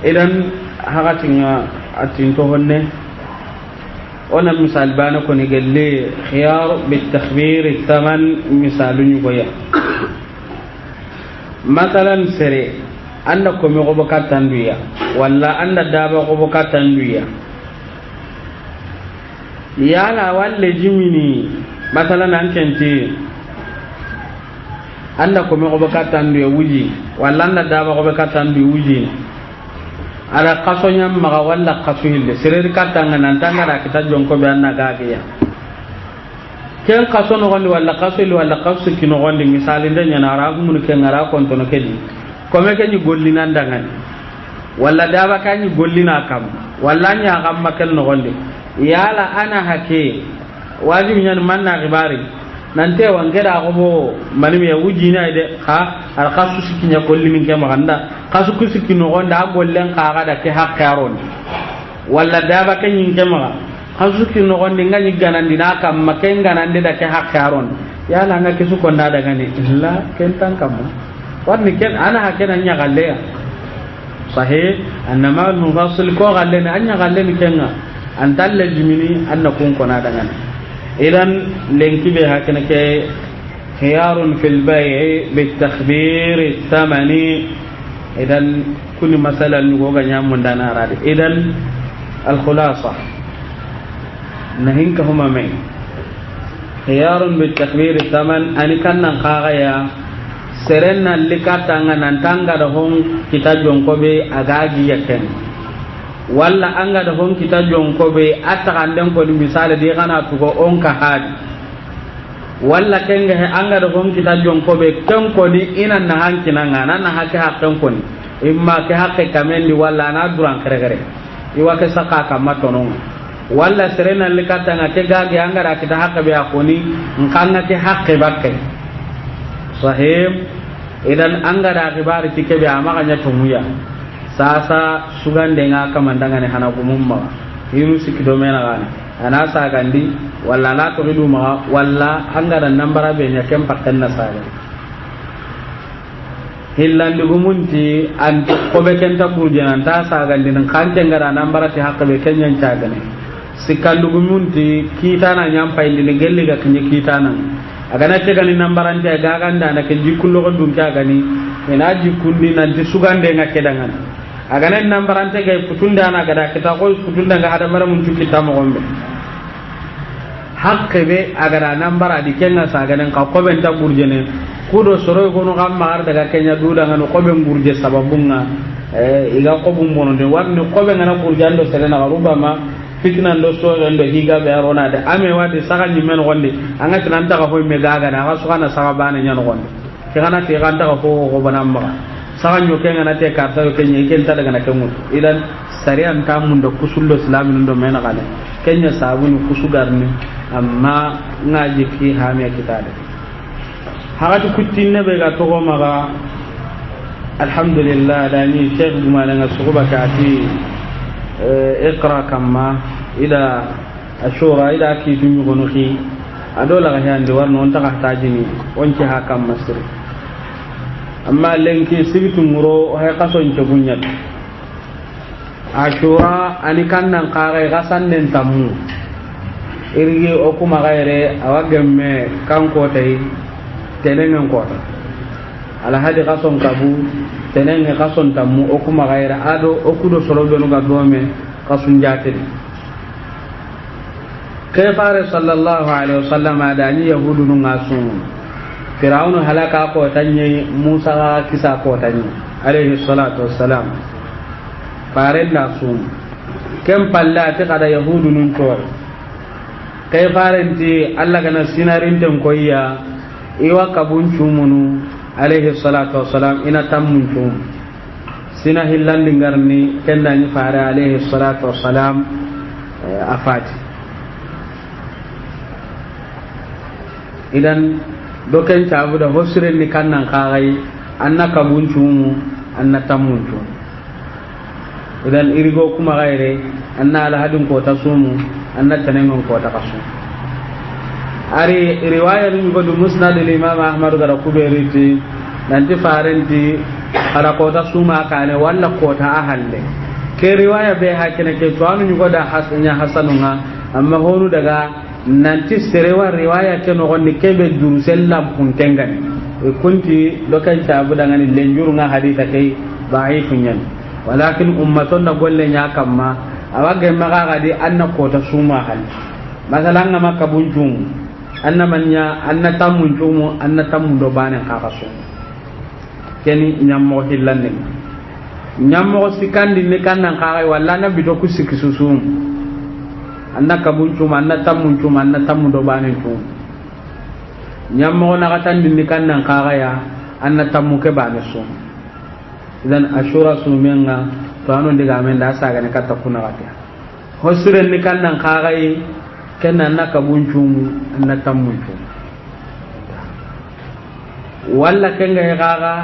idan hagatinga atinto honne ona misal bana ko ni gelle khiyar bit takhbir thaman misalun yugoya masalan sere anda ko mi go bakatan duya walla anda daba go bakatan duya yala walle jimini masalan an kenti anda ko mi go bakatan duya wuji walla anda daba go bakatan duya wuji ada kasonya maga walla kaso hille serer katanga nan tanga da kita jonko be anna gagiya ken kaso no gondi walla kaso li walla kaso kino gondi misali ndenya na ra mun ken ngara konto no kedi ko me ken gollina ndangani walla daba kan gollina kam walla nya kam makel no gondi yala ana hake wajibi nyan manna gibari nante wangeda gobo manime ya wujina de ha al khasu sikinya golli min ke maganda khasu kusikino gonda gollen kaga da ke hakkaron walla daba kan yin ke maga khasu sikino gonde ngani ganandi na kam maken ganande da ke hakkaron yala nga kisu konda daga ni illa kentan kam warni ken ana hakena nya galle ya sahih annama al mufassil ko galle ni anya galle ni kenga antalle jimini annakun kona daga ni idan lenki be hakana ke khiyarun fil bay' bit takhbir thamani idan kulli masalan go ga nyam dana rade idan al khulasa nahin ka huma mai khiyarun bit takhbir thaman ani kannan khaga ya serenna likata ngana tanga da hon kitajon ko be agagi yaken walla anga da hon kita jonko be ataganden ko di misale di kana to go on ka hadi walla kenga he anga da hon kita jonko be ken ko di ina na hankina ngana na hakke hakken ko ni imma ke hakke kamendi walla na duran kare kare iwa ke saka kamatono walla serena likata nga ke gage anga da kita hakke be akoni nkanga ke hakke bakke sahib idan anga da khibari tike be amaka nya tumuya sasa sugande nga kamandanga ne hana gumumma hiru sikido mena gani ana sa gandi walla na to ridu ma walla angara nambara be nya kem pakken na saga hillandi gumunti an ko be kenta kurjenan ta saga din kan tengara nambara ti hakka be kenyan cagane sikandu gumunti kitana nyampa indini gelli ga kinye kitana aga na tegani nambarante ga ganda na ke jikullo ko dum cagani ina jikundi nan ti sugande nga kedangan aga nan nambarante ga futunda na ga da kita ko futunda ga hada mara mun kita mo gombe hakke be aga na nambara di kenga saga nan ka ko ben ta kurjene kudo soro ko no kam mar daga kenya duda ngano ko be ngurje sababunga iga ko bum bono de warni ko be ngana kurjando serena rubama fitna ndo so ndo higa be arona de ame wadi saka ni men gonde anga tan ta ko me gaga na ga sukana saka bana nyan gonde ke kana te kan ta ko banamma saka nyo ke ngana te karta ke nyi ken ta daga na kemu idan sariyan ta mun da kusullo islamin ndo mena kana kenya sabuni kusugarni amma ngaji ki hamiya kitade hagati kuttinne be ga togo maga alhamdulillah dani sheikh dumana nga sukuba kati iqra kama ila ashura ila ki dumi gono ki adola ga hande warno on taka tajini onci ha kam masri amma lenki sibitu muro hay qason ce gunyat ashura ani kannan qare gasan den tamu irgi okuma gaire awagemme kanko tay tenengen kota ala hadi qason kabu tenenge qason tamu okuma gaira ado okudo solobe no gadome qasun jate kayfare sallallahu alaihi wasallam adani yahudu no ngasum fir'aunu halaka ko tanye musa kisa ko tanye alaihi salatu wassalam fare nasum kem palla te kada yahudu nun to kayfare ti alla kana sinarin tem koyya iwa kabun cumunu alaihi salatu wassalam ina tammun cum sina hillandi ngarni kenda ni fare alaihi salatu wassalam afati idan doken cabu da hosiren ni kannan kagai anna kabun cumu anna tammun cum idan irigo kuma gaire anna alhadin ko tasumu anna tanengon ko takasu ari riwaya ni go du musnad al-imam ahmad gara kuberiti nanti farenti ara kota suma kane walla kota ahalle ke riwaya be hakene ke to anu go da hasanya hasanunga amma honu daga nanti serewa riwaya ke no gonni kebe duru sellam kuntengan e kunti lokan tabu daga ni lenjuru nga haditha kai da'ifun yan walakin ummatun na golle nya kamma awage maga gadi anna kota suma hal masalan ngama kabunjum anna manya anna tamun jumu anna tamun do bane kakaso keni nyammo hillanne nyammo sikandi ne kannan kagai walla na bido ku sikisusum anna kabun cuma anna tamun cuma anna tamun do bane cuma nyammo na katan din kannan kagaya anna tamu ke bane sum idan ashura sumenga to anon diga men da saga ne katta kuna wata hosure ni kannan kagai kenan na kabun cumu na tammun cumu walla kenga ya gaga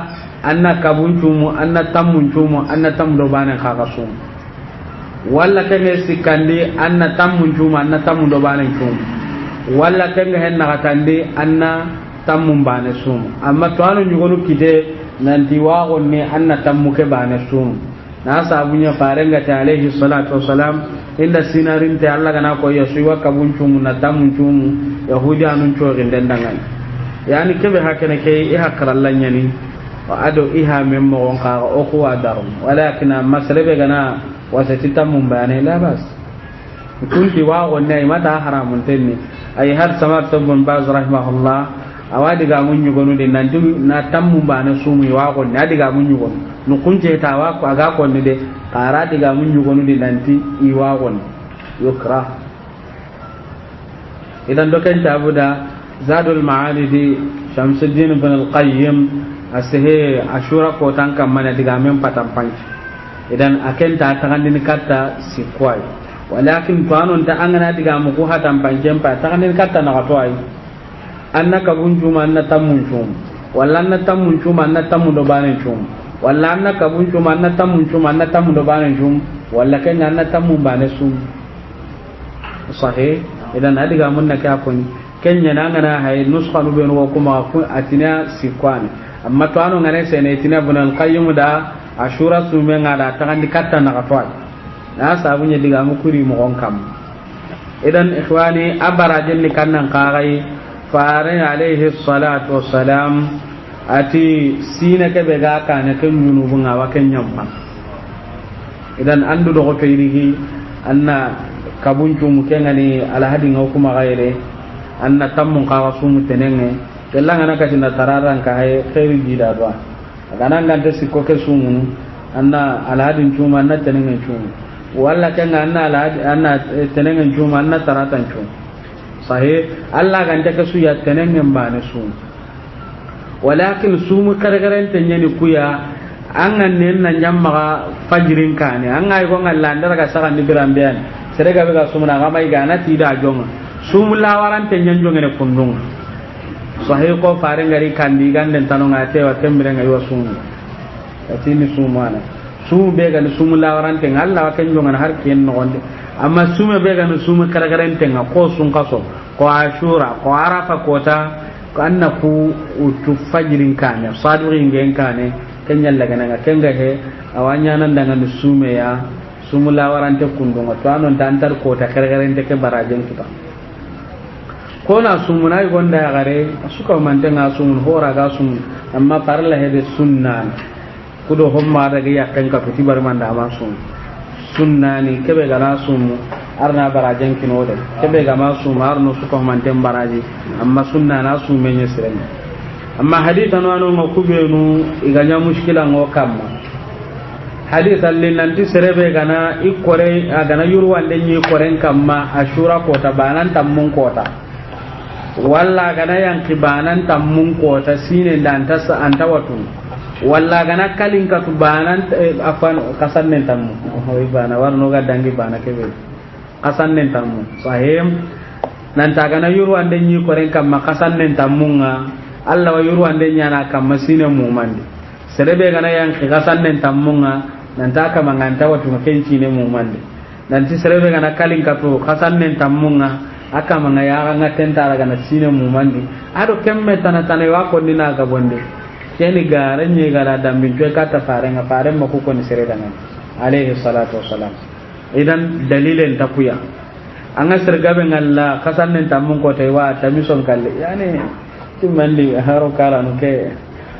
anna kabun cumu anna tammun cumu anna tamdo bane kaga sum walla kenga sikandi anna tammun cumu anna tamdo bane cumu walla kenga henna katandi anna tammun bane sum amma to anu nyugonu kite nanti wago ne anna tammu ke bane sum na sabunya farenga ta alaihi salatu wassalam inda sinarin ta Allah kana ko yasu wa kabun cumu na tamun cumu yahudi anun corin dandangan yani kebe hakene ke iha karallanya ni wa ado iha memmo on ka o ko adarum walakin masrebe gana wasati tamun bane la bas kunti wa gonne mata haramun tenni ay har samar tabun baz rahimahullah awadi ga mun nyugonu de nan na tamun bane sumu wa gonne adi ga mun nyugonu no kunje tawa ko aga ko ne de qara diga mun nyugonu de nanti iwa gon yukra idan doken tabuda zadul ma'alidi shamsuddin ibn al-qayyim asihe ashura ko tan kam mana diga men patam panci idan akenta tagandin katta sikwai walakin tuanon ta angana diga mu ko hatam pancem pa tagandin katta na katoi annaka bunjuma anna tamun chum walla anna tamun chum anna tamun do banen chum walla anna kabun cuma anna tamun cuma anna tamun do bane jum walla ken anna tamun bane sum sahih idan adiga munna ka kun kenya nangana hay nuskha no ben wo kuma kun atina sikwan amma to anu ngane sene tina bunal qayyim da ashura sume ngada tagandi katta na katwa na sabunya diga mu kuri mo on kam idan ikhwani abarajen ni kannan qagai fare alayhi salatu wassalam ati sina ke be ga kana ken junubu ngawa ken nyamma idan andu do ko irihi anna kabuncu mu kengani alhadi ngau kuma gaire anna tammun qawa sumu tenenge kellanga na katina tararan ka hay khairu jida do agana ngante sikko ke sumu anna alhadi cuma anna tenenge cuma walla kenga anna alhadi anna tenenge cuma anna taratan cuma sahih alla gante ke suya tenenge mbane sumu walakin sumu karagaren tenyeni kuya an gannen nan jamma fajirin kane an ay ko ngalla ndara ka saka ni birambean serega be ga sumuna ga mai ga na tida jonga sumula warante nyanjo ngene kundung sahih ko fare ngari kandi ganden tanonga tewa tembere ngai wasumu atini sumana sumu be ga sumula warante ngalla wa kenjo ngana har kien no gonde amma sumu be ga sumu karagarante nga ko sun kaso ko ashura ko arafa kota ko annaku utu fajirin kane sadirin gen kane kenya laga nga kenga he awanya nan daga sume ya sumula warante kundunga to anon tantar ko ta kargarente ke barajen kita kona sumuna gonda ya gare suka mantenga sumun hora ga sum amma parla hede sunna kudo homma daga yakkan ka fiti bar manda ma sum sunna ni kebe ga na sum arna barajen kinode kebe ga ma sum arno suka manten baraji amma sunna na sum menye sirene amma hadithan wano makubenu iganya mushkila ngo kamma hadith allin nanti serebe gana ikore agana yurwande nyi koren kamma ashura kota banan tammun kota walla gana yang kibanan tammun kota sine danta sa antawatu walla gana kalin ka banan afan kasannen tammu hoy bana warno ga dangi bana kebe kasannen tammu sahim nanta gana yurwande nyi koren kamma kasannen tammunga alla wa yurwande nyana kamma sine mumandi serebe gana yang kasannen tammunga nanta kama nganta watu makenci ne mu mande nanti serebe kana kalin kato kasannen tammunga aka manga ya nga tenta daga na sine mu mande ado kemme tana tana wa ko dina ga bonde keni garanye gara dambin to ka ta fare nga fare mako ko ni sereda nan alayhi salatu wassalam idan dalilen takuya anga sergabe ngalla kasannen tammun ko tay wa tamison kalle yani timandi haro kala no ke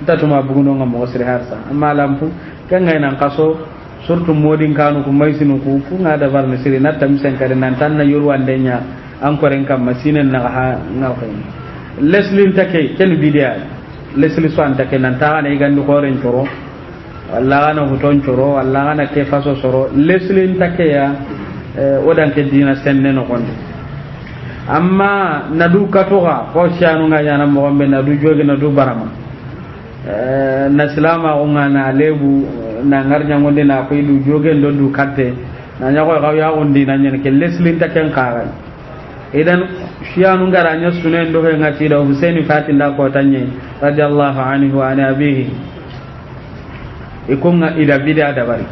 tatuma buguno ngam mo sir harsa amma lampu kenga nan kaso surtout modin kanu ko maysinu ko ngada barne siri natta misen kare nan tan na yurwande nya encore en kam masinen na ha ngako leslin take ken bidia lesli so anta ken nan ta na igandu ko ren toro walla na huton toro walla na ke faso soro leslin take ya odan ke dina senne no konde amma nadu katoga ko shanu nga yana mo gombe nadu jogi nadu barama na silama unga na lebu na ngarnya ngonde na ko ilu jogen do du katte na nya ko ga ya undi na nyen ke leslin ta ken kara idan shiyanu ngaranya sunen do he ngati da Husaini fatinda ko tanye radiyallahu anhu wa ana bihi ikunga ida bidia da bari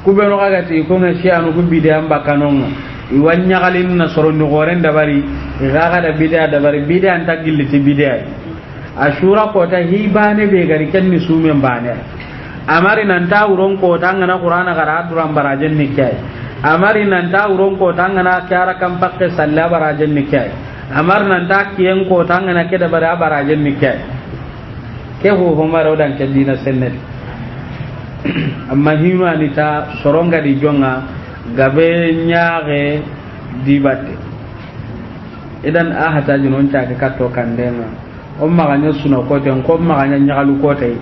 kubeno ga ti ikunga shiyanu ku bidia mbakanonga iwanya galin na sorondo goren da bari igaga da bidia da bari bidia anta gilliti bidia ashura ko ta hibane be gari kenni sumen bane amari nan ta uron ko ta ngana qur'ana gara duran barajen ni kai amari nan ta uron ko ta ngana kyara kan pakke salla barajen ni kai amar nan ta kiyen ko ta ngana ke da bara barajen ni kai ke ho maro dan ke dina senne amma hinu ani ta soronga di jonga gabe nyaage dibate idan a hata jinon ta ka katto kandenga on maganya suna ko ten ko maganya nyagalu ko tay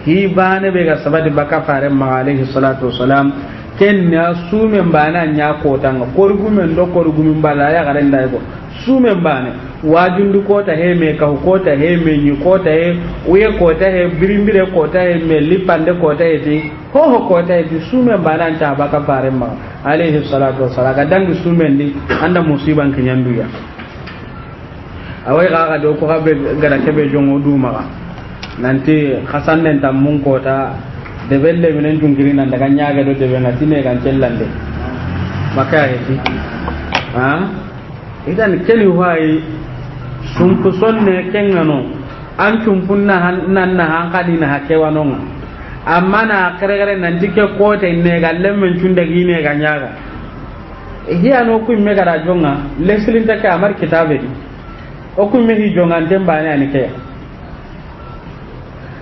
hi bane be ga sabadi baka fare ma alayhi salatu wassalam ken na sumen bana nya ko tanga korgumen do korgumen bala ya garenda ko sumen bane wajundu ko ta he me ka ko ta he me nyi ko ta he uye ko ta he birimbire ko ta he me lipande ko ta he ti ho ko ta he sumen bana ta baka fare ma alayhi salatu wassalam ga dangi sumen di anda musiban kinyandu ya awai ga do ko be gara kebe jongo du maga nanti khasan nen tam mun ko ta de belle minen jungiri nan daga nyaaga do de na tine kan cellande maka he ha idan keni huai sum ko sonne kengano an cumpunna nan na hankali na hakewanonga amma na kare nan dike ko te ne galle men cunda gine ga nyaga hiya no ku me gara jonga leslin ta ka amar kitabe di o ku me hi jonga ndemba ne ani ke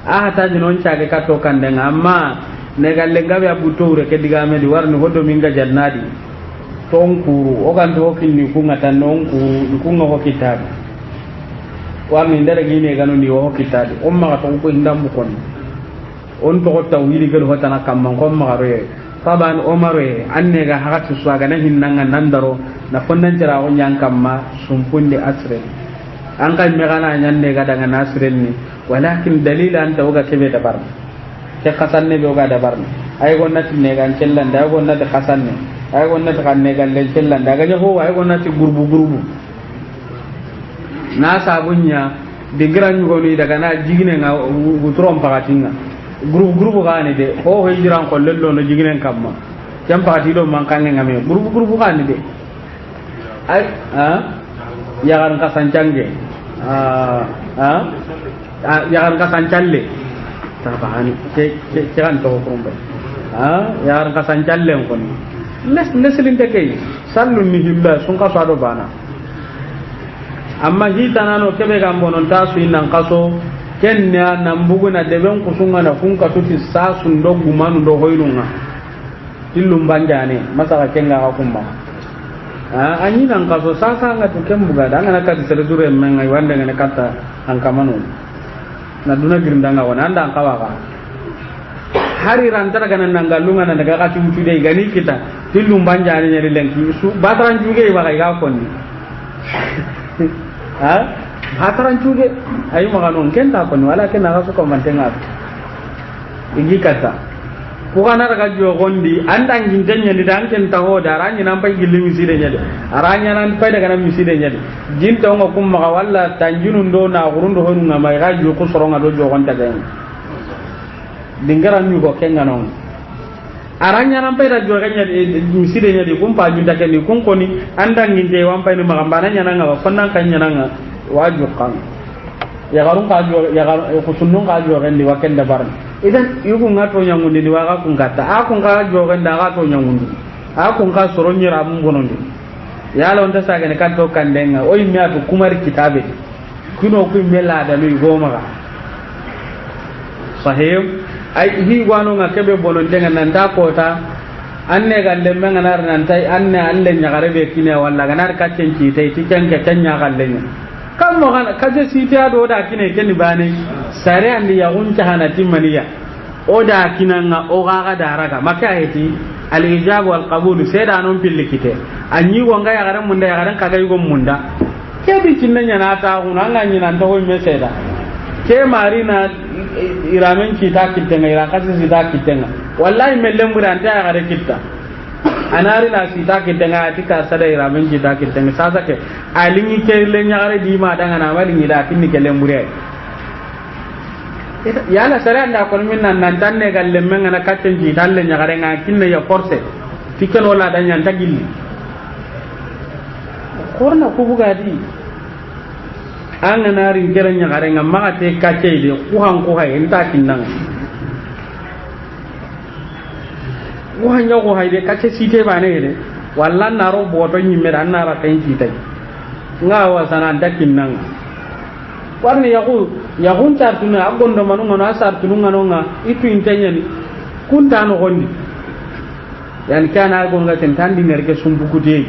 a ta jinon caage ka to kan den amma ne galle ngabe abutore ke diga me di warni hodo minga jannadi ton kuru o kan to kinni ku ngata non ku ngo kitabe warni ndere gine ganu ni o kitabe o ma to ko ndam ko on to tawhili gel hotana kam man ko ma re taban omare anne ga hakati suaga na hinnanga nandaro na fondan jara on yankamma sumpunde asre an kan me gana nyanne ga daga nasren ni walakin dalila anta uga kebe da bar ke kasanne be uga da bar ay gonnati ne gan cellan da gonnati kasanne ay gonnati kanne gal len cellan da ga ho ay gonnati gurbu na sabunya digiran yugo ni daga na jigine nga gutrom pagatinga groupe gane de ho hijiran ko lello no jiginen kamma jam pagati do man kanne ngame groupe gane de ay yagan ka sanjange yagan ka sanjalle tabani ke kan to kurumbe yagan ka sanjalle ko ni leslin de kay sallun ni hilla sun ka sado bana amma hitanano kebe gambonon tasu innan kaso kenya nambuguna deben kusunga na kunka tuti sasun do gumanu do hoylunga illum banjane masaka kenga ka kumba anyi nan kaso sasa nga to kembuga da ngana ka disere men ngai wande ngene kata angkamanu na duna girndanga wana anda angkawa hari rantara kana nangalunga na daga ka tumtu dei gani kita illum banjane nyeri lenki su bataran juge ba kai ga konni hataran cuge ayi maganon kenta ko ni wala kenna rasu ko mantenga igi kata ko kana daga jo gondi andang gintenya ni dan kenta ho daranya nampai gilli miside nyade aranya nan pai daga nan miside nyade jinta ngo kum maga walla tanjunun do na gurundo honu ngama ga jo ko soronga do jo gonta ga dingaran ni ko kenga non aranya nan pai da jo ganya miside nyade kum pa junta ke ni kun ko ni andang ginte wampai ni magambana nyana nga fannan kan nyana nga waju kan ya garun ka jo ya kusunnun ka jo rendi wakenda bar idan yugo ngato nyangundi ni waka kun kata aku ka jo renda ka to nyangundi aku ka soronyi ram bonondi ya la onta saga ne kanto kandenga o yimmi atu kumari kitabe kuno ku mela da lui goma sahib ai hi gwano nga kebe bononde nga nanda kota anne galle men nganar nan tai anne alle nyagare be kine walla ganar kaccen ci tai tiken ke tanya galle kam mo kan kaje site ado da kine ken bane sare andi ya gunta hanati maniya o da kinanga o ga daraga maka heti al ijab wal qabul seda non pillikite anyi wonga ya garan munda ya garan kaga yugo munda ke bi kinanya na ta huna ngani nan to me seda ke marina iramen ki ta kitenga ira kasi sita kitenga wallahi mellembura anta ya gare kitta anari na sita kitenga atika sada iramen ki ta kitenga sasa ke alingi ke le nyare di ma danga na malingi da tinni ke lembure ya la sare anda ko min nan tanne galle men na katten ji dalle nyare nga kinne ya force tiken wala danya tagilli korna ko bugadi an nari geren nyare nga ma te kacce de ku han ko hay enta kinnan wanya ko hayde kace site bane de walla naro boto nyimme dan nara kan site ngawa sanan dakin nan warni yakun tartuna agondo manunga na sartuna nonga itu intenya ni kunta no gondi yan kana gonga tentandi ngerke sumbukute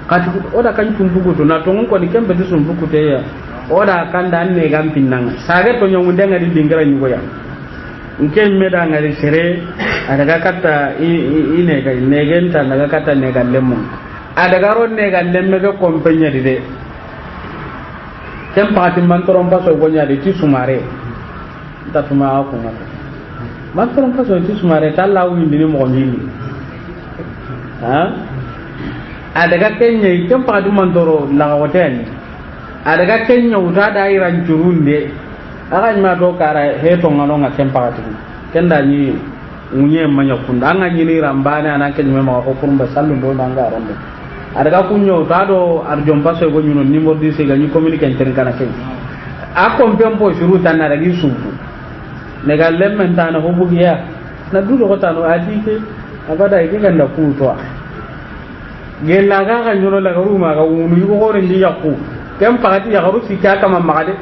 kati oda kan sumbukuto na to ngon ko ni kembe sumbukute ya oda kan dan ne gam pinnanga sage to nyongu denga di dingara nyugo ya nken meda ngari sere adaga kata ine ga negenta daga kata ne gallemu adaga ron ne gallemme ga kompenya di de tempati mantoron paso gonya di ti sumare ta tuma ko ngata mantoron paso ti sumare talla wi ndini mo ngini adaga kenya tempati mantoro la hotel adaga kenya uta dairan jurunde aga ma do kara heto ngano nga tempati kenda ni unye manya kunda anga ni rambane ana kenye ma ko kurumba sallu do nanga ronde adaga kunyo tado arjom paso go nyuno nimor di se ga ni communique inter kana ken a kompen po shuru tan na ragi subu ne ga lemmen tan ho bugiya na dulo ko tan adi ke abada ke ganda ku to gella ga nyoro la ruma ga unu yugo gore ndi yakku kem pagati ya garu sikya kama magade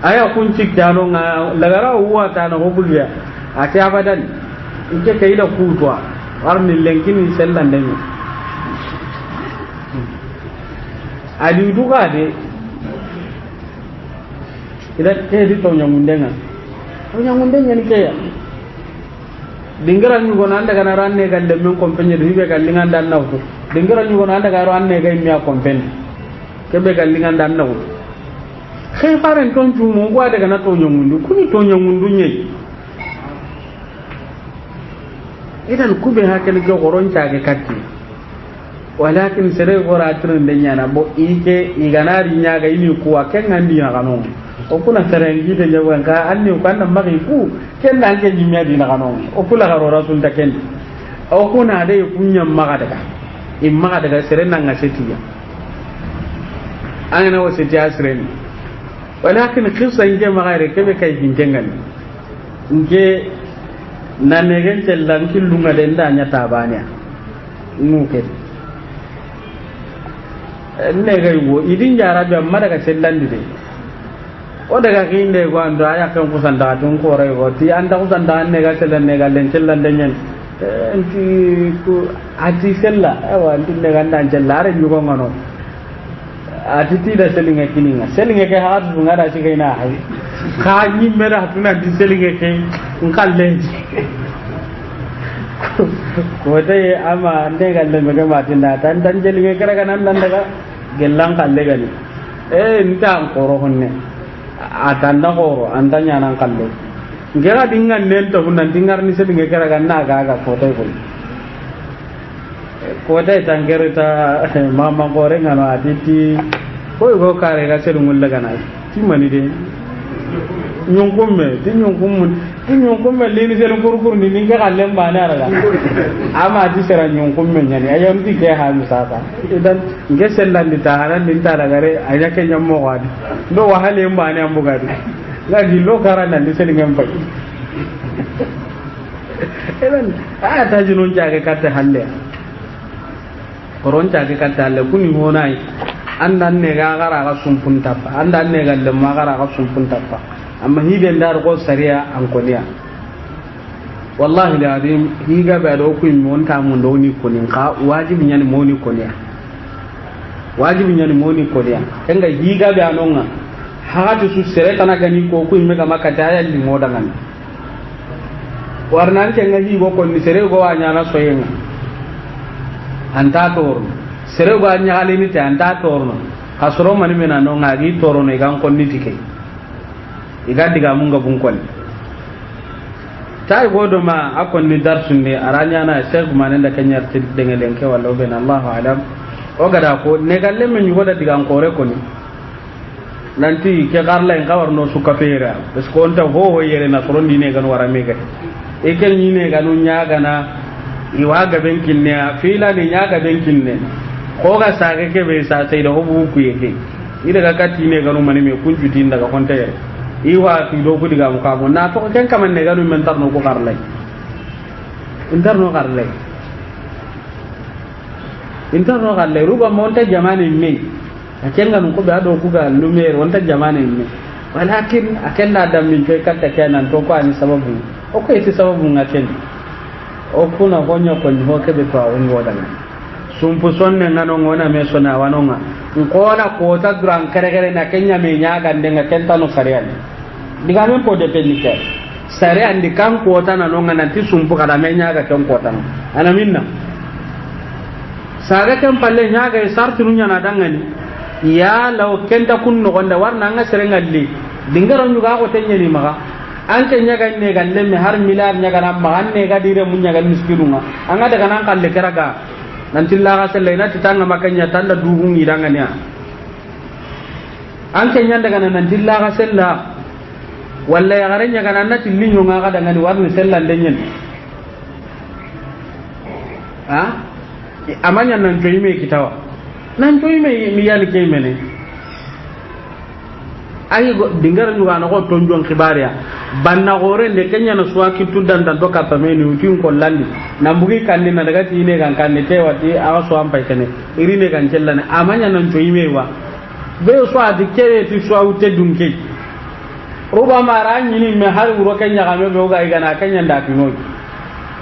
aya kun cikano nga lagara uwa tan ho bugiya ati abadan ike kayida ku to warni lenkini sellan den ali duga de ida ke di to nyamundenga ni ke ya dingara ni gona anda kana ranne galle men kompenye ribe gallinga dan nawto dingara ni gona anda garo anne ga miya kompen kebe gallinga dan nawto khay faran ton tu mo gwa daga na to nyamundu kuni to nyamundu nye idan kube hakene ke goron caage katti walakin sere gora tren de nyana bo ike iganari nyaga ini kuwa kengandi na kanon o kuna serengi de jawan ka anni ko anna magi ku ken dan ke nyimya dina kanon o kula garo rasul ta ken o kuna de kunya maga daga sere nan ga setiya angana wo setiya seren walakin khissa inge magare kebe kay jingengan inge nanegen cellan killunga de ndanya tabania nuke ne ga yugo idin jara be amma daga sellandi de o daga kinde go ando aya kan kusanda tun ko ray go ti anda kusanda ne ga sellan ne ga len sellan de nyen anti ku ati sella awa anti ne ga ndan jellare yugo ngono ati ti da sellinga kininga sellinga ke haat bunga da shi kaina hay ka ni mera hatuna di sellinga ke ngalle ko dai ama ne ga le mega matinda tan jellinga kara kanan nan daga gellang kalle gali nta koro honne atanda koro antanya nan kalle ngera dingan nen to hunan dingar ni sedinge kara ganna ga ko dai ko dai tangerita mama gore ngano atiti ko go kare ga sedungul daga na timani de nyonkumme lini sel kurkur ni ninga kallem bana raga ama ti sera nyonkumme nyani ayon ti ke ha misasa idan nge sellan di taharan din ta daga re aya ke nyammo wadi do wahale mbane ambugadi ngadi lo karana di sel ngem bai idan aya ta jinun jage katte halle koron jage katte halle kuni honai andan ne ga gara ga sumpun tappa andan ne ga lemma gara ga sumpun tappa amma hibe ndar ko sariya an koniya wallahi alazim higa ba do ku mi wonta mun do ni konin ka wajibi nyani moni koniya enga higa ba nonga haatu su sere kana gani ko ku mi ga makata ya li modangan warnan ke ngahi go kon ni sere go anya na soyenga anta tor sere go anya ale ni ta anta torno kasoro mani mena no ngagi toro ne gan kon ni tike iga diga mun ga bun kon tay godo ma akon ni darsun ne aranya na sheikh manen da kanyar tid dengelen ke wallo ben Allahu alam o gada ko ne galle men yugo da diga kore ko ni nanti ke garla en kawar no suka fera bes ko onta ho yere na soron dine gan wara me ga e ken ni ne ganu nyaga na iwa ga benkin ne fila ni nyaga benkin ne ko ga sage ke be sa sai da hobu ku yake ida ga kati ne ganu mani me kunjuti daga konta yere iwa ti do ko diga mu ka mo na to ken kaman ne ganu men tarno ko garlay interno garlay ruba monta jamane me akenga ko be ado ku ga lumer wonta jamane me walakin akenda dam min ke katta kenan to ko ani sababu o ko iti sababu ngaken o kuna gonya ko ni ho ke be to on woda sumpu sonne ngano ngona me sona wanonga ngona ko ta duran kare na kenya me nyaga ndenga kenta no sarian diga men po de pelike sarian di kan ko ta na nonga nanti sumpu kada me nyaga ken ko ta ana minna sare kan palle nyaga sartu nunya na dangani ya law kenta kunno gonda warna nga serengalli dingaro nyuga ko tenya ni maga an ke nyaga ne galle me har milar nyaga na ma an ne ga dire mun nyaga miskinunga anga daga nan kalle keraga nanti la ga selle na titanga makanya tanda duhun idanganya an ke nyanda kana nanti la ga sella walla ya garanya kana nati linyo nga ga dangani warni sella denyen ha amanya nan joyi me kitawa nan joyi me mi yali ke mene ay dingara nyuga na ko tonjon khibariya banna gore de kenya na suwa kitu dan dan doka pameni utin ko landi nambugi kandi na daga tine kan kan ne tewati aga so ampai tane irine kan cellane amanya nan to imewa be so adi kere ti so awte dunke roba mara nyini me har wuro kenya ga me be ga igana kenya nda pino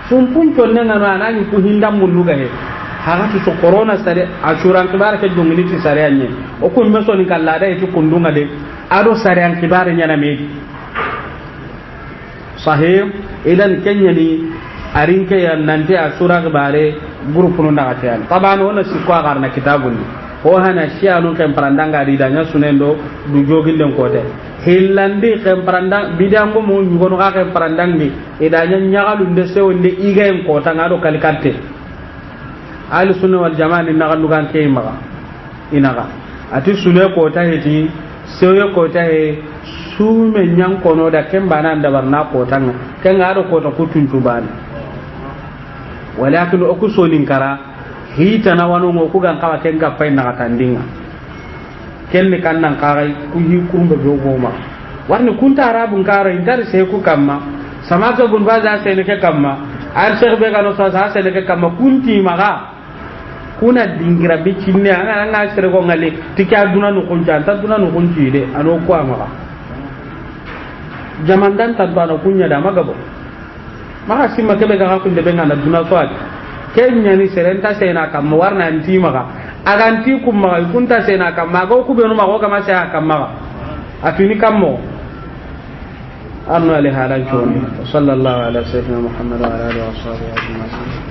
sumpun to ne ngana nani ku hindam muluga he hagatu so corona sare ashuran kibar ke dungini ti sare anye o kun meso ni kala da ti kundunga de ado sare an kibar nya na me sahih idan kenya ni arinke ya nanti asura kibare grupu no daga tan tabano na sikwa garna kitabun ko hana shianu kan parandanga ridanya sunendo du jogin den kote hillandi kan parandang bidango mo nyugo no kan parandangi idanya nyagalu nde sewonde igen kota ngado kalikarte ahli sunna wal jamaa ni nagalu kan kay maga inaga ati sunne kota heti sewe kota he sume nyang kono da kembana ndabar na kota nga kan ngado kota kutun tubani walakin okusolin kara hita na wano ngoku gan kawa kenga pay na katandinga kenni kannan kagai ku yi kurumbe be goma warni kunta arabun kara indar se ku kamma samaka bun baza se ne ke kamma ar sheikh be kanu sa se ne ke kamma kunti maga kuna dingira be cinne anga sere ko ngale tikya duna no kunja ta duna no kunji de ano ko amaga jamandan tan bana kunya da magabo maka simma kebe ga ko de be ngana duna so at kenya ni serenta sena kamma warna anti maga aganti kumma kunta sena kamma go ku be no mago kama sa kamma atuni kammo arno ali halan choni sallallahu alaihi wa sallam muhammad wa alihi wa sahbihi ajma'in